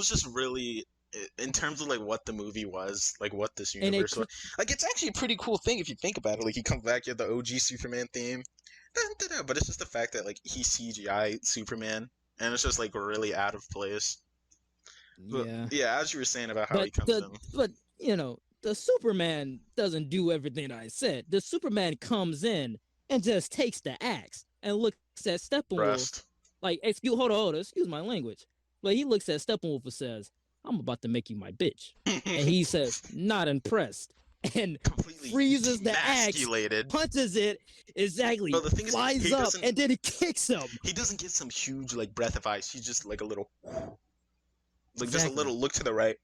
just really in terms of like what the movie was, like what this universe was. Like it's actually a pretty cool thing if you think about it. Like he comes back, you have the OG Superman theme, but it's just the fact that like he CGI Superman, and it's just like really out of place. Yeah. But, yeah, as you were saying about how he comes in. But the Superman doesn't do everything I said. The Superman comes in and just takes the axe and looks at Steppenwolf. Like, hold on, excuse my language. But he looks at Steppenwolf and says, I'm about to make you my bitch. And he says, not impressed. And completely freezes the axe, punches it, exactly, no, the thing flies is, up, and then he kicks him. He doesn't get some huge, like, breath of ice. He's just, like, a little... Like, just a little look to the right.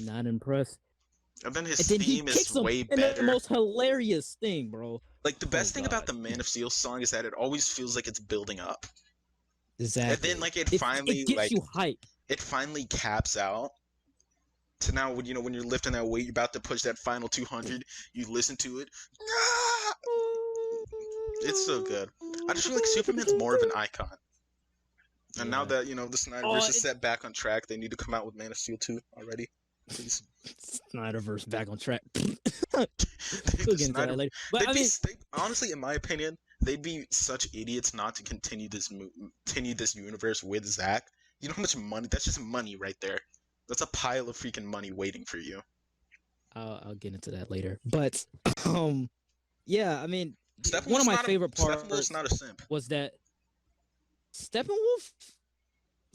Not impressed. And then his theme is way better. And the most hilarious thing, bro. Like, the best thing about the Man of Steel song is that it always feels like it's building up. Exactly. And then, like, it finally, it gets you hype. It finally caps out. So now, when you're lifting that weight, you're about to push that final 200, you listen to it. It's so good. I just feel like Superman's more of an icon. And now that, the Snyderverse is set back on track, they need to come out with Man of Steel 2 already. Please. Snyderverse back on track. Honestly, in my opinion, they'd be such idiots not to continue this universe with Zack. You know how much money? That's just money right there. That's a pile of freaking money waiting for you. I'll get into that later. But um, yeah, I mean, one of my favorite Steppenwolf's parts not a simp. was that Steppenwolf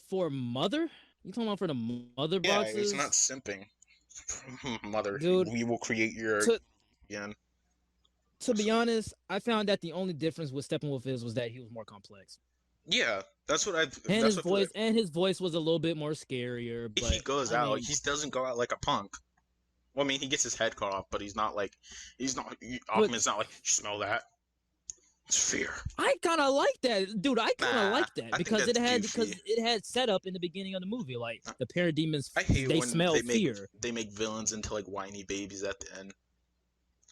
for Mother. You talking about for the Mother Yeah, he's not boxes, simping. Mother, dude? we will create your To again. to be honest, I found that the only difference with Steppenwolf was that he was more complex, Yeah, that's what I. and That's what his voice was a little bit more scarier. he But goes I out. mean, He doesn't go out like a punk. Well, I mean, he gets his head cut off, but he's not like but Aquaman's not like you smell that. It's fear. I kind of like that, dude. I kind of Nah, like that I think because that's goofy. it had setup in the beginning of the movie, like the parademons. I hate They when smell fear. they make villains into like whiny babies at the end.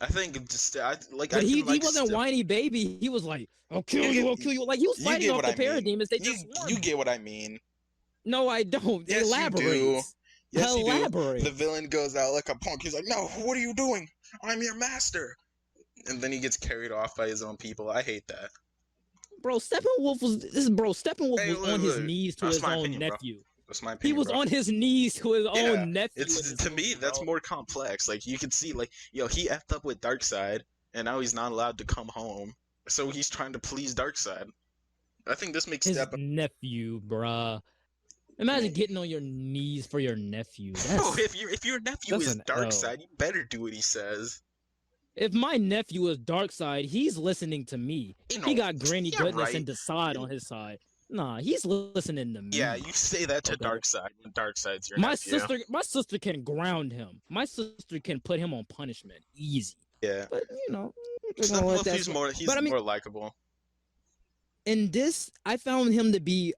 I think just I But can he like wasn't whiny baby. He was like, "I'll kill you you, get I'll kill you." Like he was you fighting get off what the I mean. parademons. They You just you swarmed. get what I mean. No, I don't. Yes, Elaborate. you do. Yes, you do. Elaborate. The villain goes out like a punk. He's like, "No, what are you doing? I'm your master." And then he gets carried off by his own people. I hate that. Bro, Steppenwolf Hey, was on his look. knees to That's his my own opinion, bro. nephew. That's my He opinion, was bro. on his knees to his Yeah, own nephew. it's to me movie, that's bro. more complex. Like you can see, like he effed up with Darkseid, and now he's not allowed to come home. So he's trying to please Darkseid. I think this makes His nephew, bruh. Imagine getting on your knees for your nephew. Bro, That's if your nephew that's is an L. Darkseid, you better do what he says. If my nephew is Darkseid, he's listening to me. You know, He got Granny yeah, Goodness right. and Decide on his side. Nah, he's listening to me. Yeah, you say that to Okay. Darkseid when Darkseid's your My nephew. sister can ground him. My sister can put him on punishment easy. Yeah, But you know, he's more likable. In this, I found him to be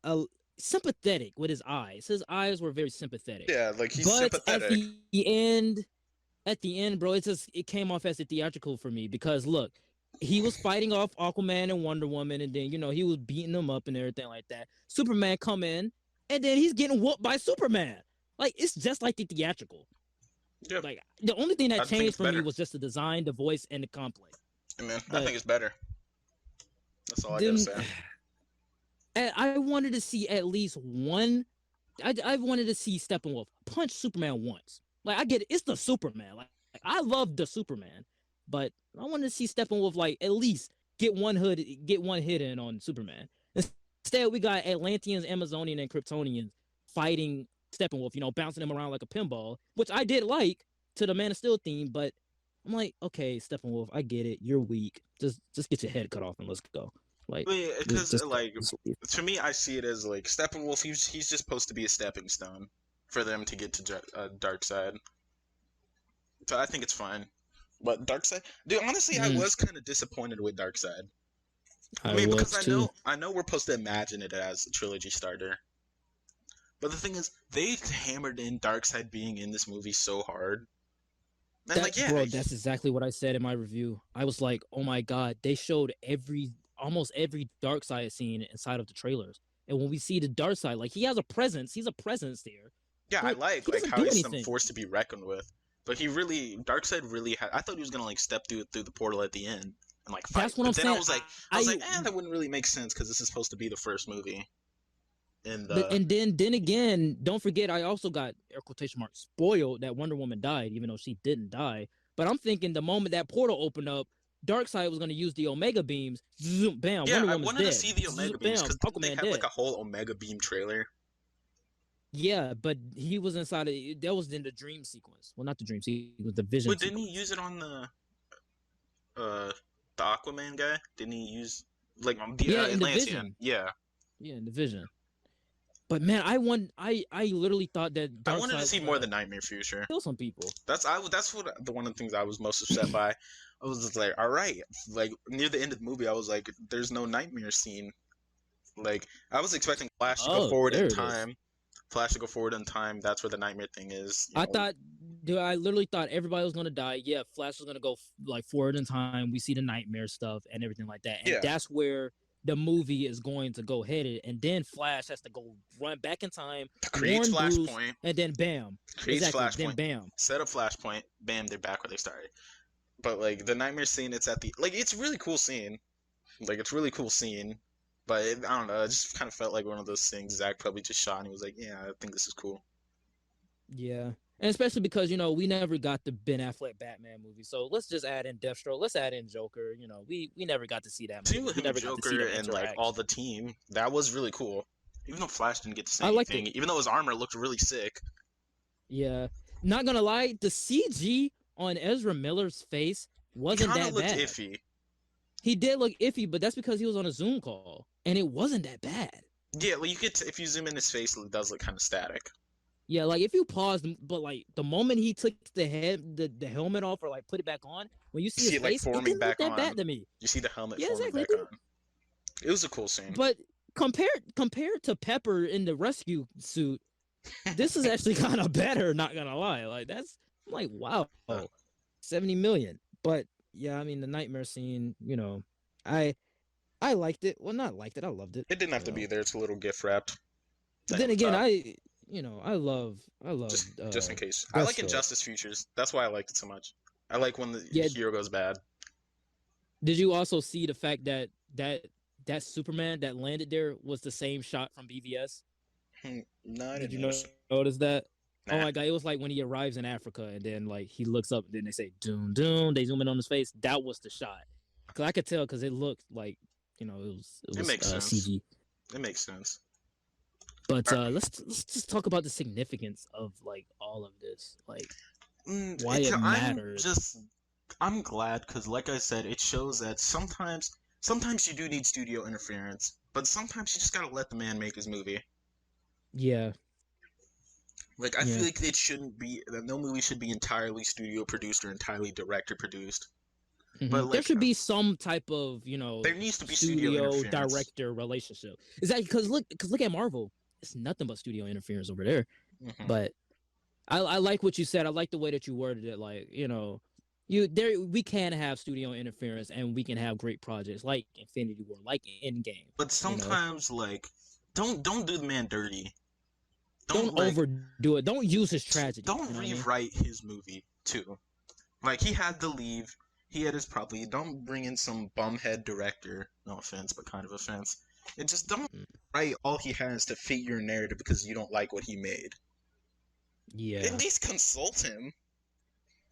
sympathetic with his eyes. His eyes were very sympathetic. Yeah, like he's but sympathetic. At the end, bro, it came off as a theatrical for me because look, he was fighting off Aquaman and Wonder Woman, and then he was beating them up and everything like that. Superman come in, and then he's getting whooped by Superman. Like it's just like the theatrical. Yep. Like the only thing that changed for better. me was just the design, the voice, and the gameplay. Hey, man, I think it's better. That's all I gotta say. I wanted to see at least one. I wanted to see Steppenwolf punch Superman once. Like I get it, it's the Superman. Like I love the Superman, but I wanted to see Steppenwolf like at least get one hit in on Superman. Instead, we got Atlanteans, Amazonian, and Kryptonians fighting Steppenwolf. Bouncing him around like a pinball, which I did like to the Man of Steel theme. But I'm like, okay, Steppenwolf, I get it. You're weak. Just get your head cut off and let's go. Like, because like to me, I see it as like Steppenwolf. He's just supposed to be a stepping stone for them to get to Darkseid. So I think it's fine. But Darkseid, dude, honestly, I was kind of disappointed with Darkseid. I mean, because I know we're supposed to imagine it as a trilogy starter. But the thing is, they hammered in Darkseid being in this movie so hard. And bro, that's exactly what I said in my review. I was like, oh my god, they showed almost every Darkseid scene inside of the trailers. And when we see the Darkseid, like he has a presence. He's a presence there. Yeah, I like how he's some force to be reckoned with. But Darkseid really had. I thought he was gonna like step through the portal at the end and like fight. That's what I'm saying. I was like, that wouldn't really make sense because this is supposed to be the first movie. And then again, don't forget, I also got air quotation marks spoiled that Wonder Woman died, even though she didn't die. But I'm thinking the moment that portal opened up, Darkseid was going to use the Omega beams. Zoom, bam, yeah, Wonder I Woman's wanted dead. to see the Omega beams because they had like a whole Omega beam trailer. Yeah, but he was inside of that was in the dream sequence. Well, not the dream sequence, the vision. But didn't he use it on the Aquaman guy? Didn't he use like the Atlantean? Yeah, in the vision. But man, I literally thought that I wanted to see more of the Nightmare Future. Kill some people. That's one of the things I was most upset by. I was just like, all right, like near the end of the movie, I was like, there's no nightmare scene. Like I was expecting Flash to go forward in time. Flash to go forward in time. That's where the nightmare thing is. I literally thought everybody was gonna die. Yeah, Flash was gonna go like forward in time. We see the nightmare stuff and everything like that, and that's where the movie is going to go headed. And then Flash has to go run back in time, creates Flashpoint, and then bam, creates Flashpoint, then bam, set up Flashpoint, bam, they're back where they started. But like the nightmare scene, it's a really cool scene. Like it's really cool scene. But I don't know, it just kind of felt like one of those things Zack probably just shot and he was like, yeah, I think this is cool. Yeah. And especially because we never got the Ben Affleck Batman movie, so let's just add in Deathstroke, let's add in Joker. We never got to see that Seeing movie. with We him and never got to see Joker them and like all interact. the team, that was really cool. Even though Flash didn't get to say I liked anything, it. even though his armor looked really sick. Yeah, not gonna lie, the CG on Ezra Miller's face He wasn't kind of that looked bad. iffy. He did look iffy, but that's because he was on a Zoom call, and it wasn't that bad. Yeah, well, you could if you zoom in his face, it does look kind of static. Yeah, like if you pause, but like the moment he took the helmet off or like put it back on, when you You see see his it like face, it forming didn't look back that on. bad to me. You see the helmet Yeah, forming exactly. back on. It was a cool scene. But compared to Pepper in the rescue suit, this is actually kind of better. Not gonna lie, like I'm like, wow, 70 million. But yeah, I mean the nightmare scene, I I liked it. Well, not liked it. I loved it. It didn't have to be there. It's a little gift wrapped. Then again, I love Just in case. I like Deathstroke. Injustice Futures. That's why I liked it so much. I like when the Yeah. hero goes bad. Did you also see the fact that Superman that landed there was the same shot from BVS? No, I Did didn't you notice. notice that? Oh Nah. my god, it was like when he arrives in Africa and then like he looks up and then they say doom doom. They zoom in on his face. That was the shot. Cause I could tell because it looked like it It was makes sense. CG. It makes sense. But let's just talk about the significance of like all of this, like why it matters. I'm glad because, like I said, it shows that sometimes you do need studio interference, but sometimes you just gotta let the man make his movie. Yeah. Like I feel like it shouldn't be that no movie should be entirely studio produced or entirely director produced. Mm-hmm. But like, there should be some type of there needs to be studio director relationship. Exactly, because look at Marvel. It's nothing but studio interference over there. Mm-hmm. But I like what you said. I like the way that you worded it. Like we can have studio interference and we can have great projects like Infinity War, like Endgame. But sometimes like don't do the man dirty. Don't overdo it. Don't use his tragedy. Don't rewrite his movie too. Like he had to leave. He had his probably. Don't bring in some bumhead director. No offense, but kind of offense. And just don't write all he has to fit your narrative because you don't like what he made. Yeah. At least consult him.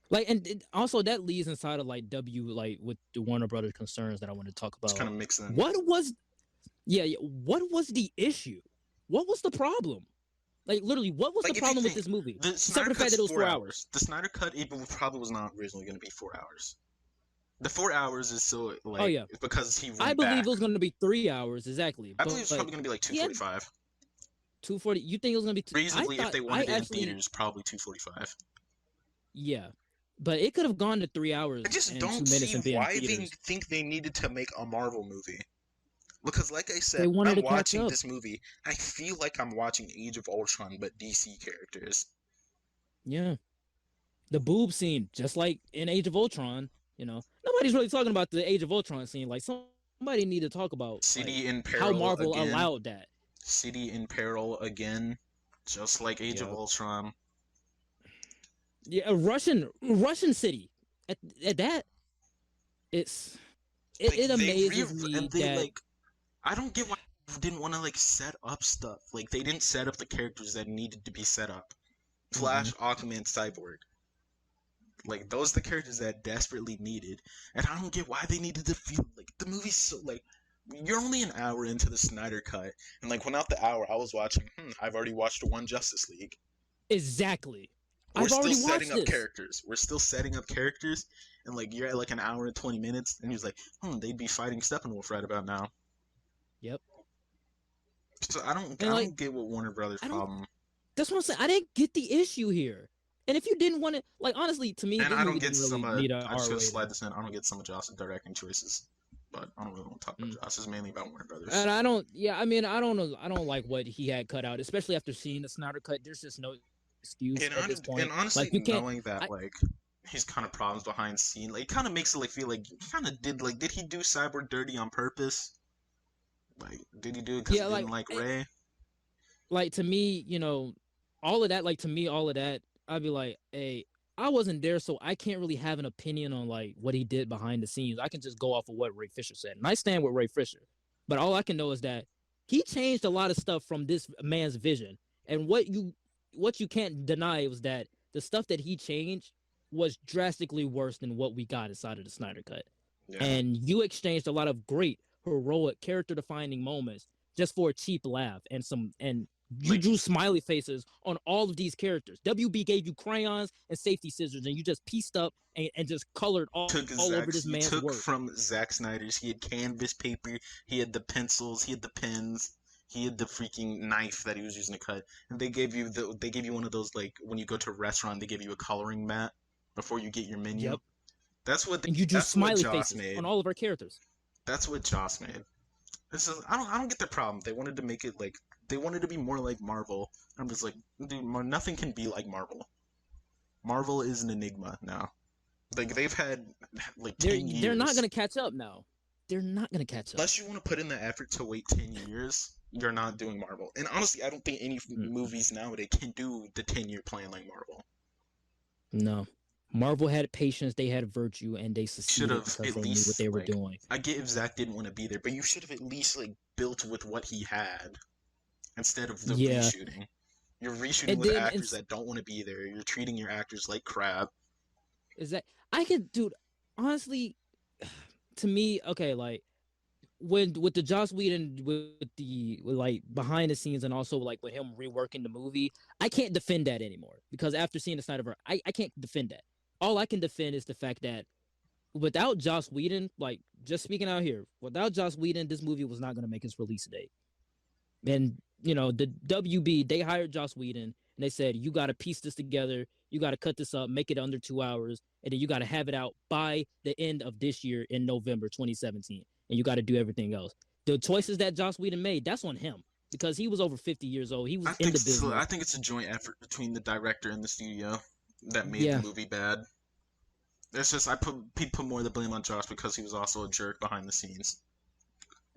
Like, and also that leads inside of like with the Warner Brothers concerns that I want to talk about. It's kind of mixing. What was the issue? What was the problem? Like literally, what was the problem with this movie? Except for the fact that it was 4 hours. The Snyder Cut probably was not originally going to be 4 hours. The 4 hours is so like because he. I believe it was going to be 3 hours exactly. I believe it's probably going to be like 2:45. 2:40. You think it was going to be reasonably if they wanted it in theaters? Probably 2:45. Yeah, but it could have gone to 3 hours. I just don't see why they think they needed to make a Marvel movie. Because, like I said, when I'm watching this movie, I feel like I'm watching Age of Ultron, but DC characters. Yeah. The boob scene, just like in Age of Ultron, nobody's really talking about the Age of Ultron scene. Like, somebody need to talk about City in Peril how Marvel again. allowed that. City in Peril again, just like Age of Ultron. Yeah, a Russian city. At that, it amazes me that... I don't get why they didn't want to set up stuff. Like they didn't set up the characters that needed to be set up. Flash, Aquaman, Cyborg. Like those are the characters that desperately needed, and I don't get why they needed to feel like the movie's so you're only an hour into the Snyder Cut, and when out the hour I was watching. I've already watched one Justice League. Exactly. We're still setting up characters. We're still setting up characters, and you're at an hour and 20 minutes, and he was like, they'd be fighting Steppenwolf right about now. Yep. So I don't get what Warner Brothers' problem. That's what I'm saying. I didn't get the issue here. And if you didn't want to, honestly, to me, and I don't get some. I just gotta slide this in. I don't get some of Joss's directing choices, but I don't really want to talk about Joss. It's mainly about Warner Brothers. And I don't. Yeah, I mean, I don't know. I don't like what he had cut out, especially after seeing the Snyder Cut. There's just no excuse at this point. And honestly, knowing that he's kind of problems behind scene, it kind of makes it feel like he kind of did he do Cyborg dirty on purpose? Did he do it because he didn't like Ray? To me, all of that. To me, all of that, I'd be like, hey, I wasn't there, so I can't really have an opinion on what he did behind the scenes. I can just go off of what Ray Fisher said, and I stand with Ray Fisher. But all I can know is that he changed a lot of stuff from this man's vision, and what you can't deny was that the stuff that he changed was drastically worse than what we got inside of the Snyder Cut. Yeah. And you exchanged a lot of great, heroic, character-defining moments just for a cheap laugh and you drew smiley faces on all of these characters. WB gave you crayons and safety scissors, and you just pieced up and just colored all over this man's work. From Zack Snyders. He had canvas paper, he had the pencils, he had the pens, he had the freaking knife that he was using to cut. And they gave you one of those, like, when you go to a restaurant, they give you a coloring mat before you get your menu. Yep. That's what and you drew smiley faces made. on all of our characters. That's what Joss made. This is I don't get the problem. They wanted to make it like they wanted to be more like Marvel. I'm just like, dude, nothing can be like Marvel. Marvel is an enigma now. Like they've had like 10 years. They're not gonna catch up now. They're not gonna catch up. Unless you want to put in the effort to wait 10 years, you're not doing Marvel. And honestly, I don't think any movies nowadays can do the 10-year plan like Marvel. No. Marvel had patience, they had virtue, and they succeeded because they knew what they were doing. I get if Zack didn't want to be there, but you should have at least like built with what he had instead of the reshooting. You're reshooting with actors that don't want to be there. You're treating your actors like crap. Is that dude? Honestly, to me, okay, like with the Joss Whedon with like behind the scenes and also like with him reworking the movie, I can't defend that anymore because after seeing the Snyderverse, I can't defend that. All I can defend is the fact that without Joss Whedon, like just speaking out here, without Joss Whedon, this movie was not going to make its release date. And you know, the WB, they hired Joss Whedon and they said, you got to piece this together, you got to cut this up, make it under 2 hours, and then you got to have it out by the end of this year in November 2017. And you got to do everything else. The choices that Joss Whedon made, that's on him because he was over 50 years old. He was in the business. I think it's a joint effort between the director and the studio that made the movie bad. It's just I put more of the blame on Josh because he was also a jerk behind the scenes.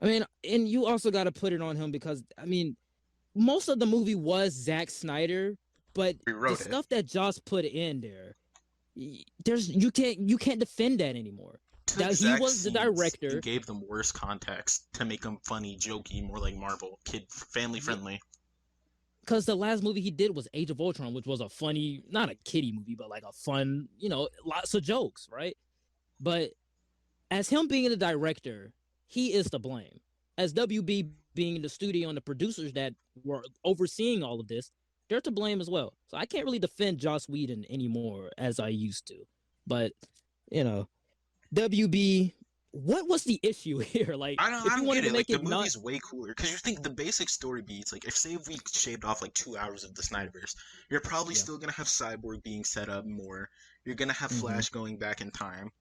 I mean, and you also got to put it on him because I mean, most of the movie was Zack Snyder, but the stuff that Joss put in there, you can't defend that anymore. That he was the director. He gave them worse context to make them funny, jokey, more like Marvel, family friendly. Because the last movie he did was Age of Ultron, which was a funny, not a kiddie movie, but like a fun, you know, lots of jokes, right? But as him being the director, he is to blame. As WB being the studio and the producers that were overseeing all of this, they're to blame as well. So I can't really defend Joss Whedon anymore as I used to. But, you know, WB, what was the issue here? Like, I don't get it. Like, the movie's way cooler because you think the basic story beats. Like, if we shaved off like 2 hours of the Snyderverse, you're probably still gonna have Cyborg being set up more. You're gonna have Flash going back in time.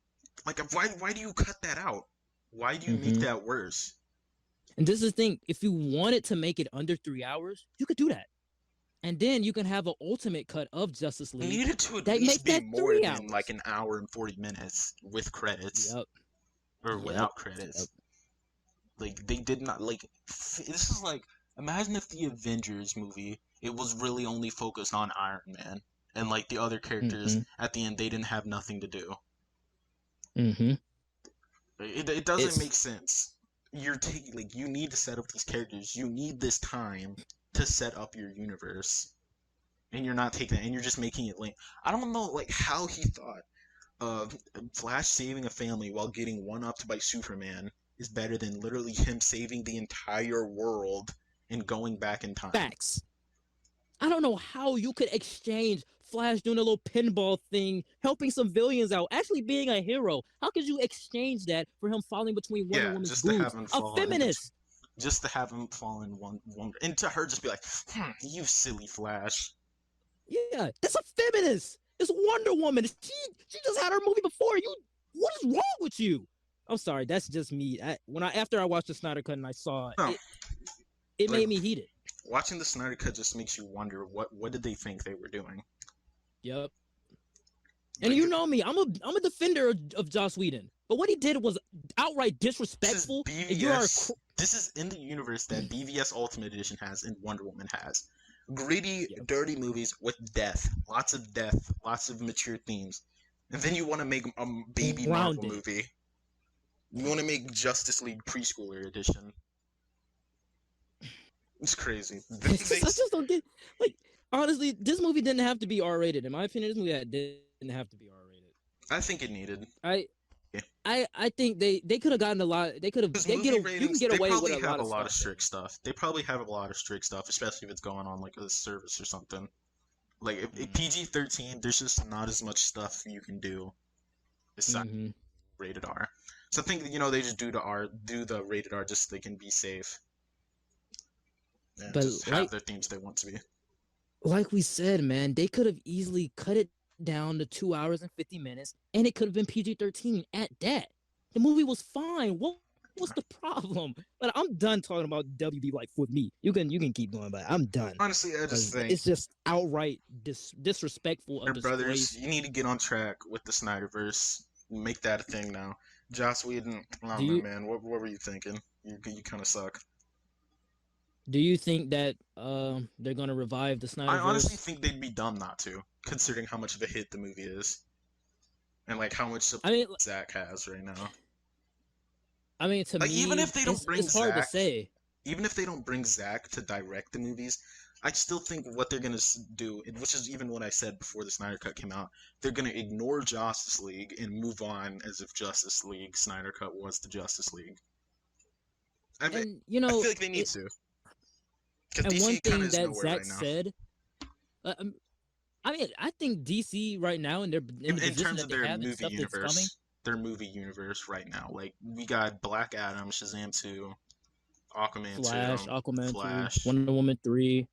Like, why do you cut that out? Why do you make that worse? And this is the thing: if you wanted to make it under 3 hours, you could do that, and then you can have an ultimate cut of Justice League. You needed to at least be more than like an hour and 40 minutes with credits. Yep. Or without credits. Yep. Like, they did not, like, this is like, imagine if the Avengers movie, it was really only focused on Iron Man, and, like, the other characters, at the end, they didn't have nothing to do. It doesn't make sense. You're taking, like, you need to set up these characters, you need this time to set up your universe, and you're not taking it, and you're just making it lame. I don't know, like, how he thought Flash saving a family while getting one-upped by Superman is better than literally him saving the entire world and going back in time. Facts. I don't know how you could exchange Flash doing a little pinball thing, helping civilians out, actually being a hero. How could you exchange that for him falling between Wonder Woman's boobs? A feminist. Just to have him fall in one, and to her just be like, you silly Flash. Yeah, that's a feminist. It's Wonder Woman. She just had her movie before you. What is wrong with you? I'm sorry. That's just me. After I watched the Snyder Cut and I saw it made me heated. Watching the Snyder Cut just makes you wonder what did they think they were doing. Yep. And you know me. I'm a defender of Joss Whedon, but what he did was outright disrespectful. This is in the universe that BVS Ultimate Edition has and Wonder Woman has. Gritty, dirty movies with death, lots of mature themes, and then you want to make a baby Marvel movie. You want to make Justice League Preschooler Edition. It's crazy. I just don't get, like, honestly, this movie didn't have to be R-rated. In my opinion, this movie didn't have to be R-rated. I think it needed. I Yeah. I think they could have gotten a lot. They could have. Because They get movie you can ratings, get they away with probably a have lot a of lot of stuff. strict stuff. They probably have a lot of strict stuff, especially if it's going on like a service or something. Like if PG-13, there's just not as much stuff you can do besides Mm-hmm. rated R. So I think they just do the rated R just so they can be safe and But just have the themes they want to be. like we said, man, they could have easily cut it down to 2 hours and 50 minutes, and it could have been PG-13 at that. The movie was fine. What's the problem? But I'm done talking about WB like with me. You can keep going, but I'm done. Honestly, I just think It's just outright disrespectful of our the brothers, disgrace. you need to get on track with the Snyderverse. Make that a thing now. Joss Whedon, I Do don't know, you man. What were you thinking? You kind of suck. do you think that they're gonna revive the I honestly Snyderverse? think they'd be dumb not to, considering how much of a hit the movie is, and like how much I support mean, Zack has right now. to Like even me, if they don't bring it's hard to Zack, say. even if they don't bring Zack to direct the movies, I still think what they're gonna do, which is even what I said before the Snyder Cut came out, they're gonna ignore Justice League and move on as if Justice League Snyder Cut was the Justice League. I mean, And I feel like they need to, because and one DC kind of thing is that nowhere Zach right now. said, I think DC right now in the In position terms that of they their have and movie stuff that's coming. universe, right now, like we got Black Adam, Shazam 2, Aquaman Flash, 2, Aquaman 2, Flash, Wonder Woman 3,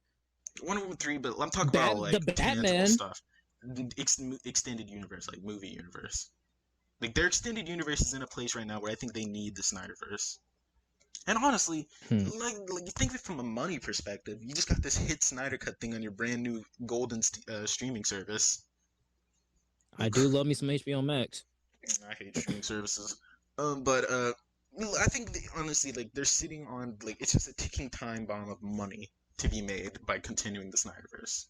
Wonder Woman 3, but I'm talking about the like tangible Batman. stuff. Extended universe, like movie universe. Like their extended universe is in a place right now where I think they need the Snyderverse. And honestly, like you think of it from a money perspective, you just got this hit Snyder Cut thing on your brand new golden streaming service. I do love me some HBO Max. I hate streaming services. But I think honestly, like they're sitting on like it's just a ticking time bomb of money to be made by continuing the Snyderverse,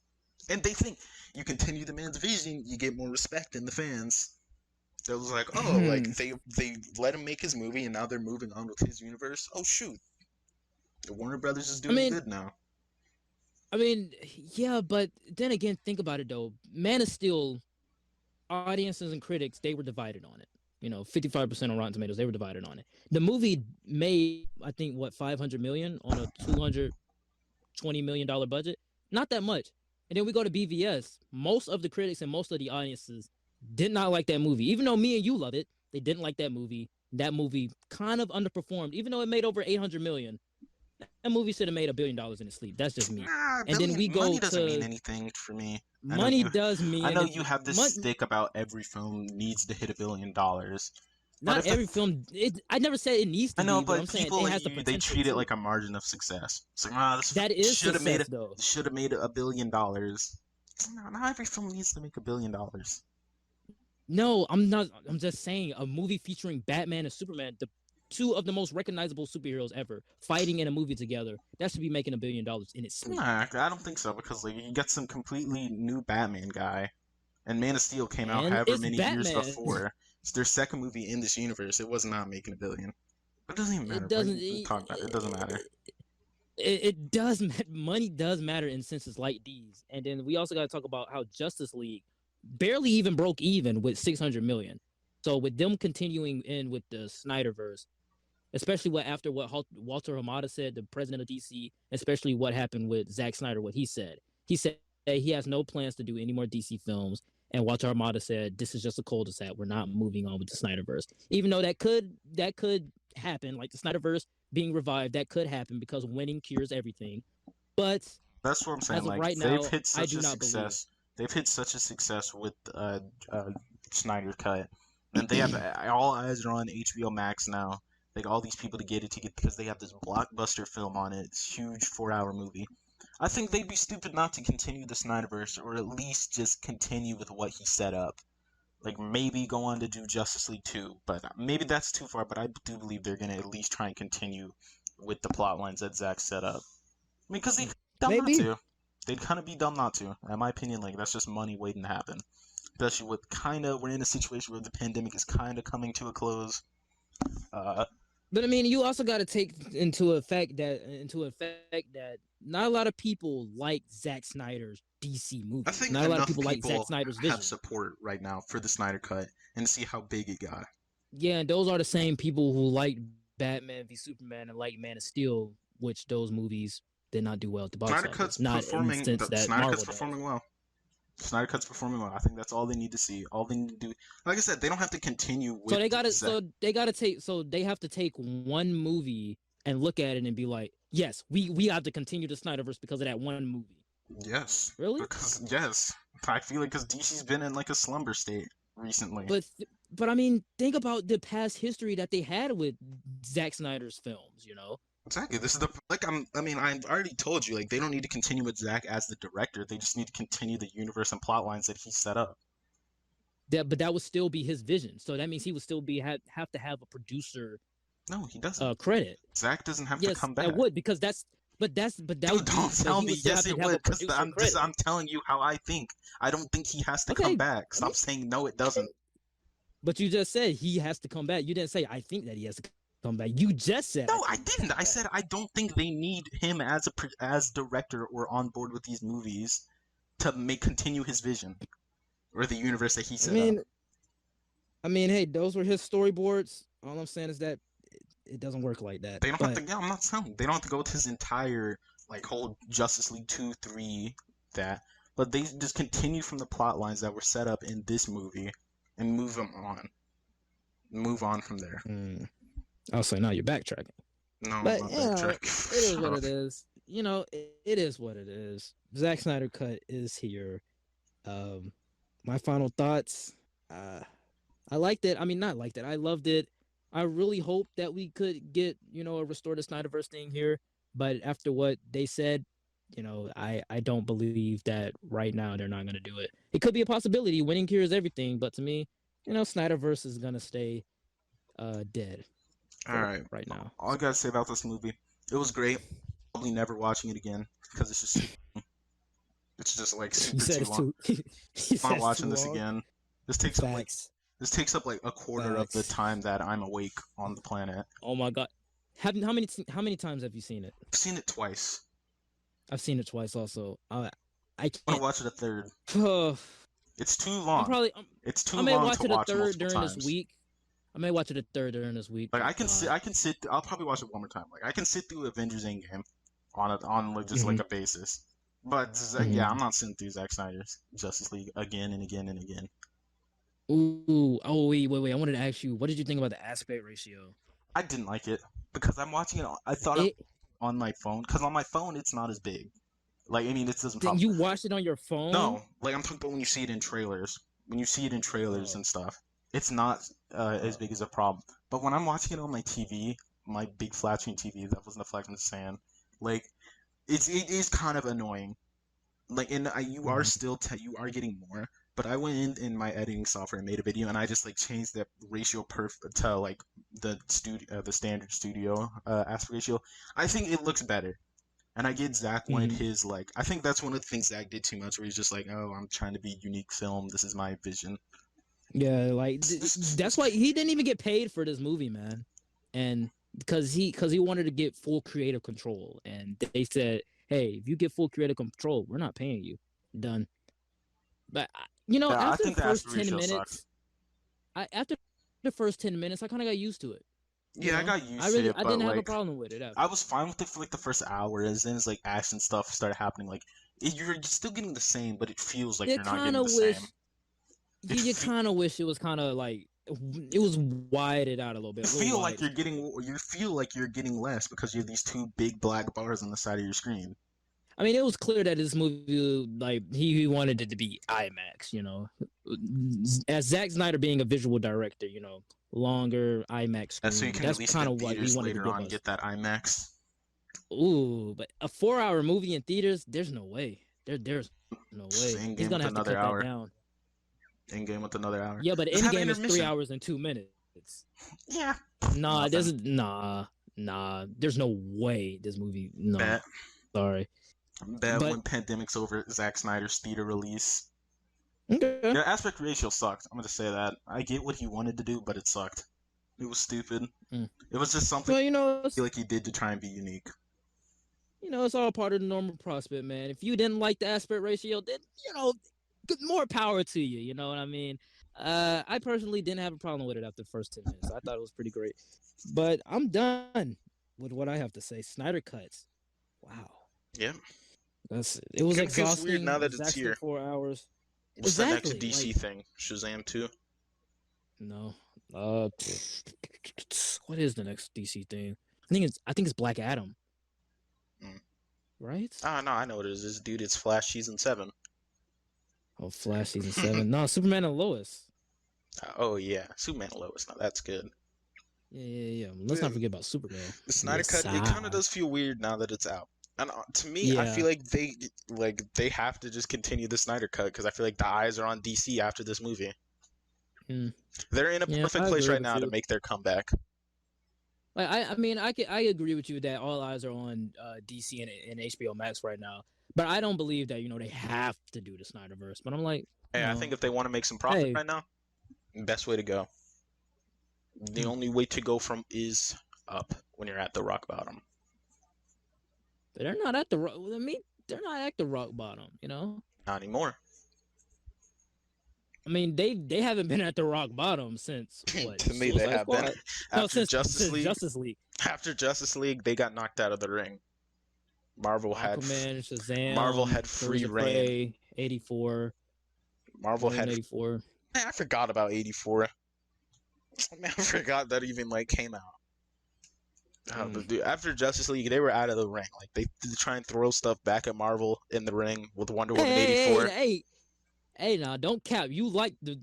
and they think you continue the man's vision, you get more respect in the fans. They was like, oh, like they let him make his movie, and now they're moving on with his universe. Oh shoot, the Warner Brothers is doing good now. I mean, yeah, but then again, think about it though. Man of Steel, audiences and critics, they were divided on it. 55% on Rotten Tomatoes, they were divided on it. The movie made, I think, what, 500 million on a $220 million budget? Not that much. And then we go to BVS. Most of the critics and most of the audiences did not like that movie. Even though me and you love it, they didn't like that movie. That movie kind of underperformed, even though it made over 800 million. That movie should have made $1 billion in its sleep. That's just me. And then we go money doesn't mean anything for me. Money does mean. I know you have this stick about every film needs to hit $1 billion. Not every film. I never said it needs to. I know, be, but I'm saying people it has the they treat it like a margin of success. It's like, this that is should have made though. Should have made $1 billion. No, not every film needs to make $1 billion. No, I'm not. I'm just saying a movie featuring Batman and Superman, the two of the most recognizable superheroes ever, fighting in a movie together. That should be making $1 billion in its sleep. Nah, I don't think so because like you got some completely new Batman guy, and Man of Steel came out however many years before. It's their second movie in this universe. It was not making $1 billion. It doesn't even matter. It doesn't matter. It does. Money does matter in senses like these. And then we also got to talk about how Justice League barely even broke even with 600 million. So with them continuing in with the Snyderverse, especially after what Walter Hamada said, the president of DC, especially what happened with Zack Snyder, what he said he has no plans to do any more DC films. And Walter Hamada said, this is just a cul-de-sac. We're not moving on with the Snyderverse. Even though that could happen, like the Snyderverse being revived, that could happen because winning cures everything. But that's what I'm saying. Like right they've now, hit such a success. They've hit such a success with Snyder Cut, and they have all eyes are on HBO Max now. Like all these people to get it because they have this blockbuster film on it. It's a huge 4-hour movie. I think they'd be stupid not to continue the Snyderverse, or at least just continue with what he set up. Like maybe go on to do Justice League 2, but maybe that's too far. But I do believe they're gonna at least try and continue with the plot lines that Zack set up. I mean, because they'd dumb not to. They'd kind of be dumb not to. In my opinion, like that's just money waiting to happen. Especially with we're in a situation where the pandemic is kind of coming to a close. But I mean, you also got to take into effect that not a lot of people like Zack Snyder's DC I movies. think Not a lot of enough people like Zack people Snyder's have vision. support right now for the Snyder Cut and see how big it got. Yeah, and those are the same people who like Batman v Superman and like Man of Steel, which those movies did not do well at the box Snyder office. Cut's Not in the performing. sense that Snyder Cut's Marvel does. performing well. Snyder Cut's performing well. I think that's all they need to see. All they need to do, like I said, they don't have to continue So with they gotta Zack. they have to take one movie and look at it and be like, yes, we have to continue the Snyderverse because of that one movie. Yes, Really? because yes, I feel like because DC's been in like a slumber state recently. But I mean, think about the past history that they had with Zack Snyder's films. Exactly. This is the like I mean I've already told you like they don't need to continue with Zack as the director. They just need to continue the universe and plot lines that he set up. But that would still be his vision. So that means he would still have to have a producer No, he doesn't. credit. Zack doesn't have to Yes, come back. that would because that's but that Dude, would don't be, but tell he me would still yes have it to have a would, because producer credit. I'm telling you how I think. I don't think he has to Okay, come back. Stop okay. saying no, it doesn't. But you just said he has to come back. You didn't say I think that he has to come back. You just said No, I think he has to didn't. come I back. said I don't think they need him as director or on board with these movies to continue his vision or the universe that he I set up. mean, hey, those were his storyboards. All I'm saying is that it doesn't work like that. They don't But have to. Yeah, I'm not saying they don't have to go with his entire like whole Justice League 2, 3, that, but they just continue from the plot lines that were set up in this movie and move them on. Move on from there. I'll say now you're backtracking. No, But I'm not you know, backtrack. it is what it is. It is what it is. Zack Snyder cut is here. My final thoughts. I liked it. I mean, not liked it. I loved it. I really hope that we could get a restore the Snyderverse thing here. But after what they said, I don't believe that right now they're not gonna do it. It could be a possibility. Winning cures everything, but to me, Snyderverse is gonna stay dead. All right. Right now. All I gotta say about this movie, it was great. Probably never watching it again because it's just like super too long. I'm not watching this again. This takes up like a quarter of the time that I'm awake on the planet. Oh my god! How many times have you seen it? I've seen it twice. I've seen it twice also. I can't want to watch it a third. It's too long. It's too long to watch multiple times. I may watch it a third during this week. I may watch it a third during this week. Like I can sit. I'll probably watch it one more time. Like I can sit through Avengers Endgame on like just like a basis. But yeah, I'm not sitting through Zack Snyder's Justice League again and again and again. Ooh, oh wait. I wanted to ask you, what did you think about the aspect ratio? I didn't like it because I'm watching it. I thought it on my phone because on my phone it's not as big. Like I mean, it doesn't. You watched it on your phone? No, like I'm talking about when you see it in trailers. When you see it in trailers and stuff, it's not as big as a problem. But when I'm watching it on my TV, my big flat screen TV, that wasn't a flag in the sand. Like it is kind of annoying. Like you are still you are getting more. But I went in my editing software and made a video, and I just like changed the ratio to like the standard studio aspect ratio. I think it looks better, and I get Zack wanted his like. I think that's one of the things Zack did too much, where he's just like, "Oh, I'm trying to be unique film. This is my vision." Yeah, like that's why he didn't even get paid for this movie, man, and because he wanted to get full creative control, and they said, "Hey, if you get full creative control, we're not paying you." Done. But after the first 10 minutes, after the first 10 minutes, I kind of got used to it. Yeah, I got used to it. I didn't have a problem with it. I was fine with it for like the first hour, and then as like action stuff started happening, like you're still getting the same, but it feels like you're not getting the same. You kind of wish it was kind of like it was widened out a little bit. You feel like you're getting less because you have these two big black bars on the side of your screen. I mean, it was clear that this movie, like, he wanted it to be IMAX, As Zack Snyder being a visual director, longer IMAX screen. So you can at least kind of what he wanted later on get that IMAX. Ooh, but a 4-hour movie in theaters, there's no way. There's no way. He's gonna have to cut that down. Endgame with another hour. Yeah, but Endgame is 3 hours and 2 minutes. Yeah. Nah, nah. There's no way this movie. No. Bet. Sorry. Bet when pandemic's over, Zack Snyder's theater release. Okay. The aspect ratio sucked. I'm gonna say that. I get what he wanted to do, but it sucked. It was stupid. Mm. It was just something Well, I feel like he did to try and be unique. it's all part of the normal prospect, man. If you didn't like the aspect ratio, then more power to you. You know what I mean? I personally didn't have a problem with it after the first 10 minutes. I thought it was pretty great. But I'm done with what I have to say. Snyder cuts. Wow. Yeah. It was Kind of feels exhausting. weird now that it's Exhausting here. 4 hours. What's the next Exactly, DC thing? Shazam 2? No. What is the next DC thing? I think it's Black Adam. Right? No, I know what it is. Dude, it's Flash season 7. Oh, Flash season 7. No, Superman and Lois. Oh yeah, Superman and Lois. No, that's good. Yeah. Let's not forget about Superman. The Snyder Cut. It kind of does feel weird now that it's out. And to me, I feel like they have to just continue the Snyder Cut because I feel like the eyes are on DC after this movie. They're in a perfect place right now to make their comeback. Like I agree with you that all eyes are on DC and HBO Max right now. But I don't believe that they have to do the Snyderverse. But I'm like, hey, I think if they want to make some profit right now, best way to go. The only way to go from is up when you're at the rock bottom. But they're not at the rock. I mean, they're not at the rock bottom. Not anymore. I mean, they haven't been at the rock bottom since what? To me, they have been. After Justice League. After Justice League, they got knocked out of the ring. Marvel Aquaman, Shazam, Marvel had free reign. 84. Marvel had 84. Man, I forgot about 84. Man, I forgot that even came out. But dude, after Justice League, they were out of the ring. Like they try and throw stuff back at Marvel in the ring with Wonder Woman 84. Hey, now don't cap. You like the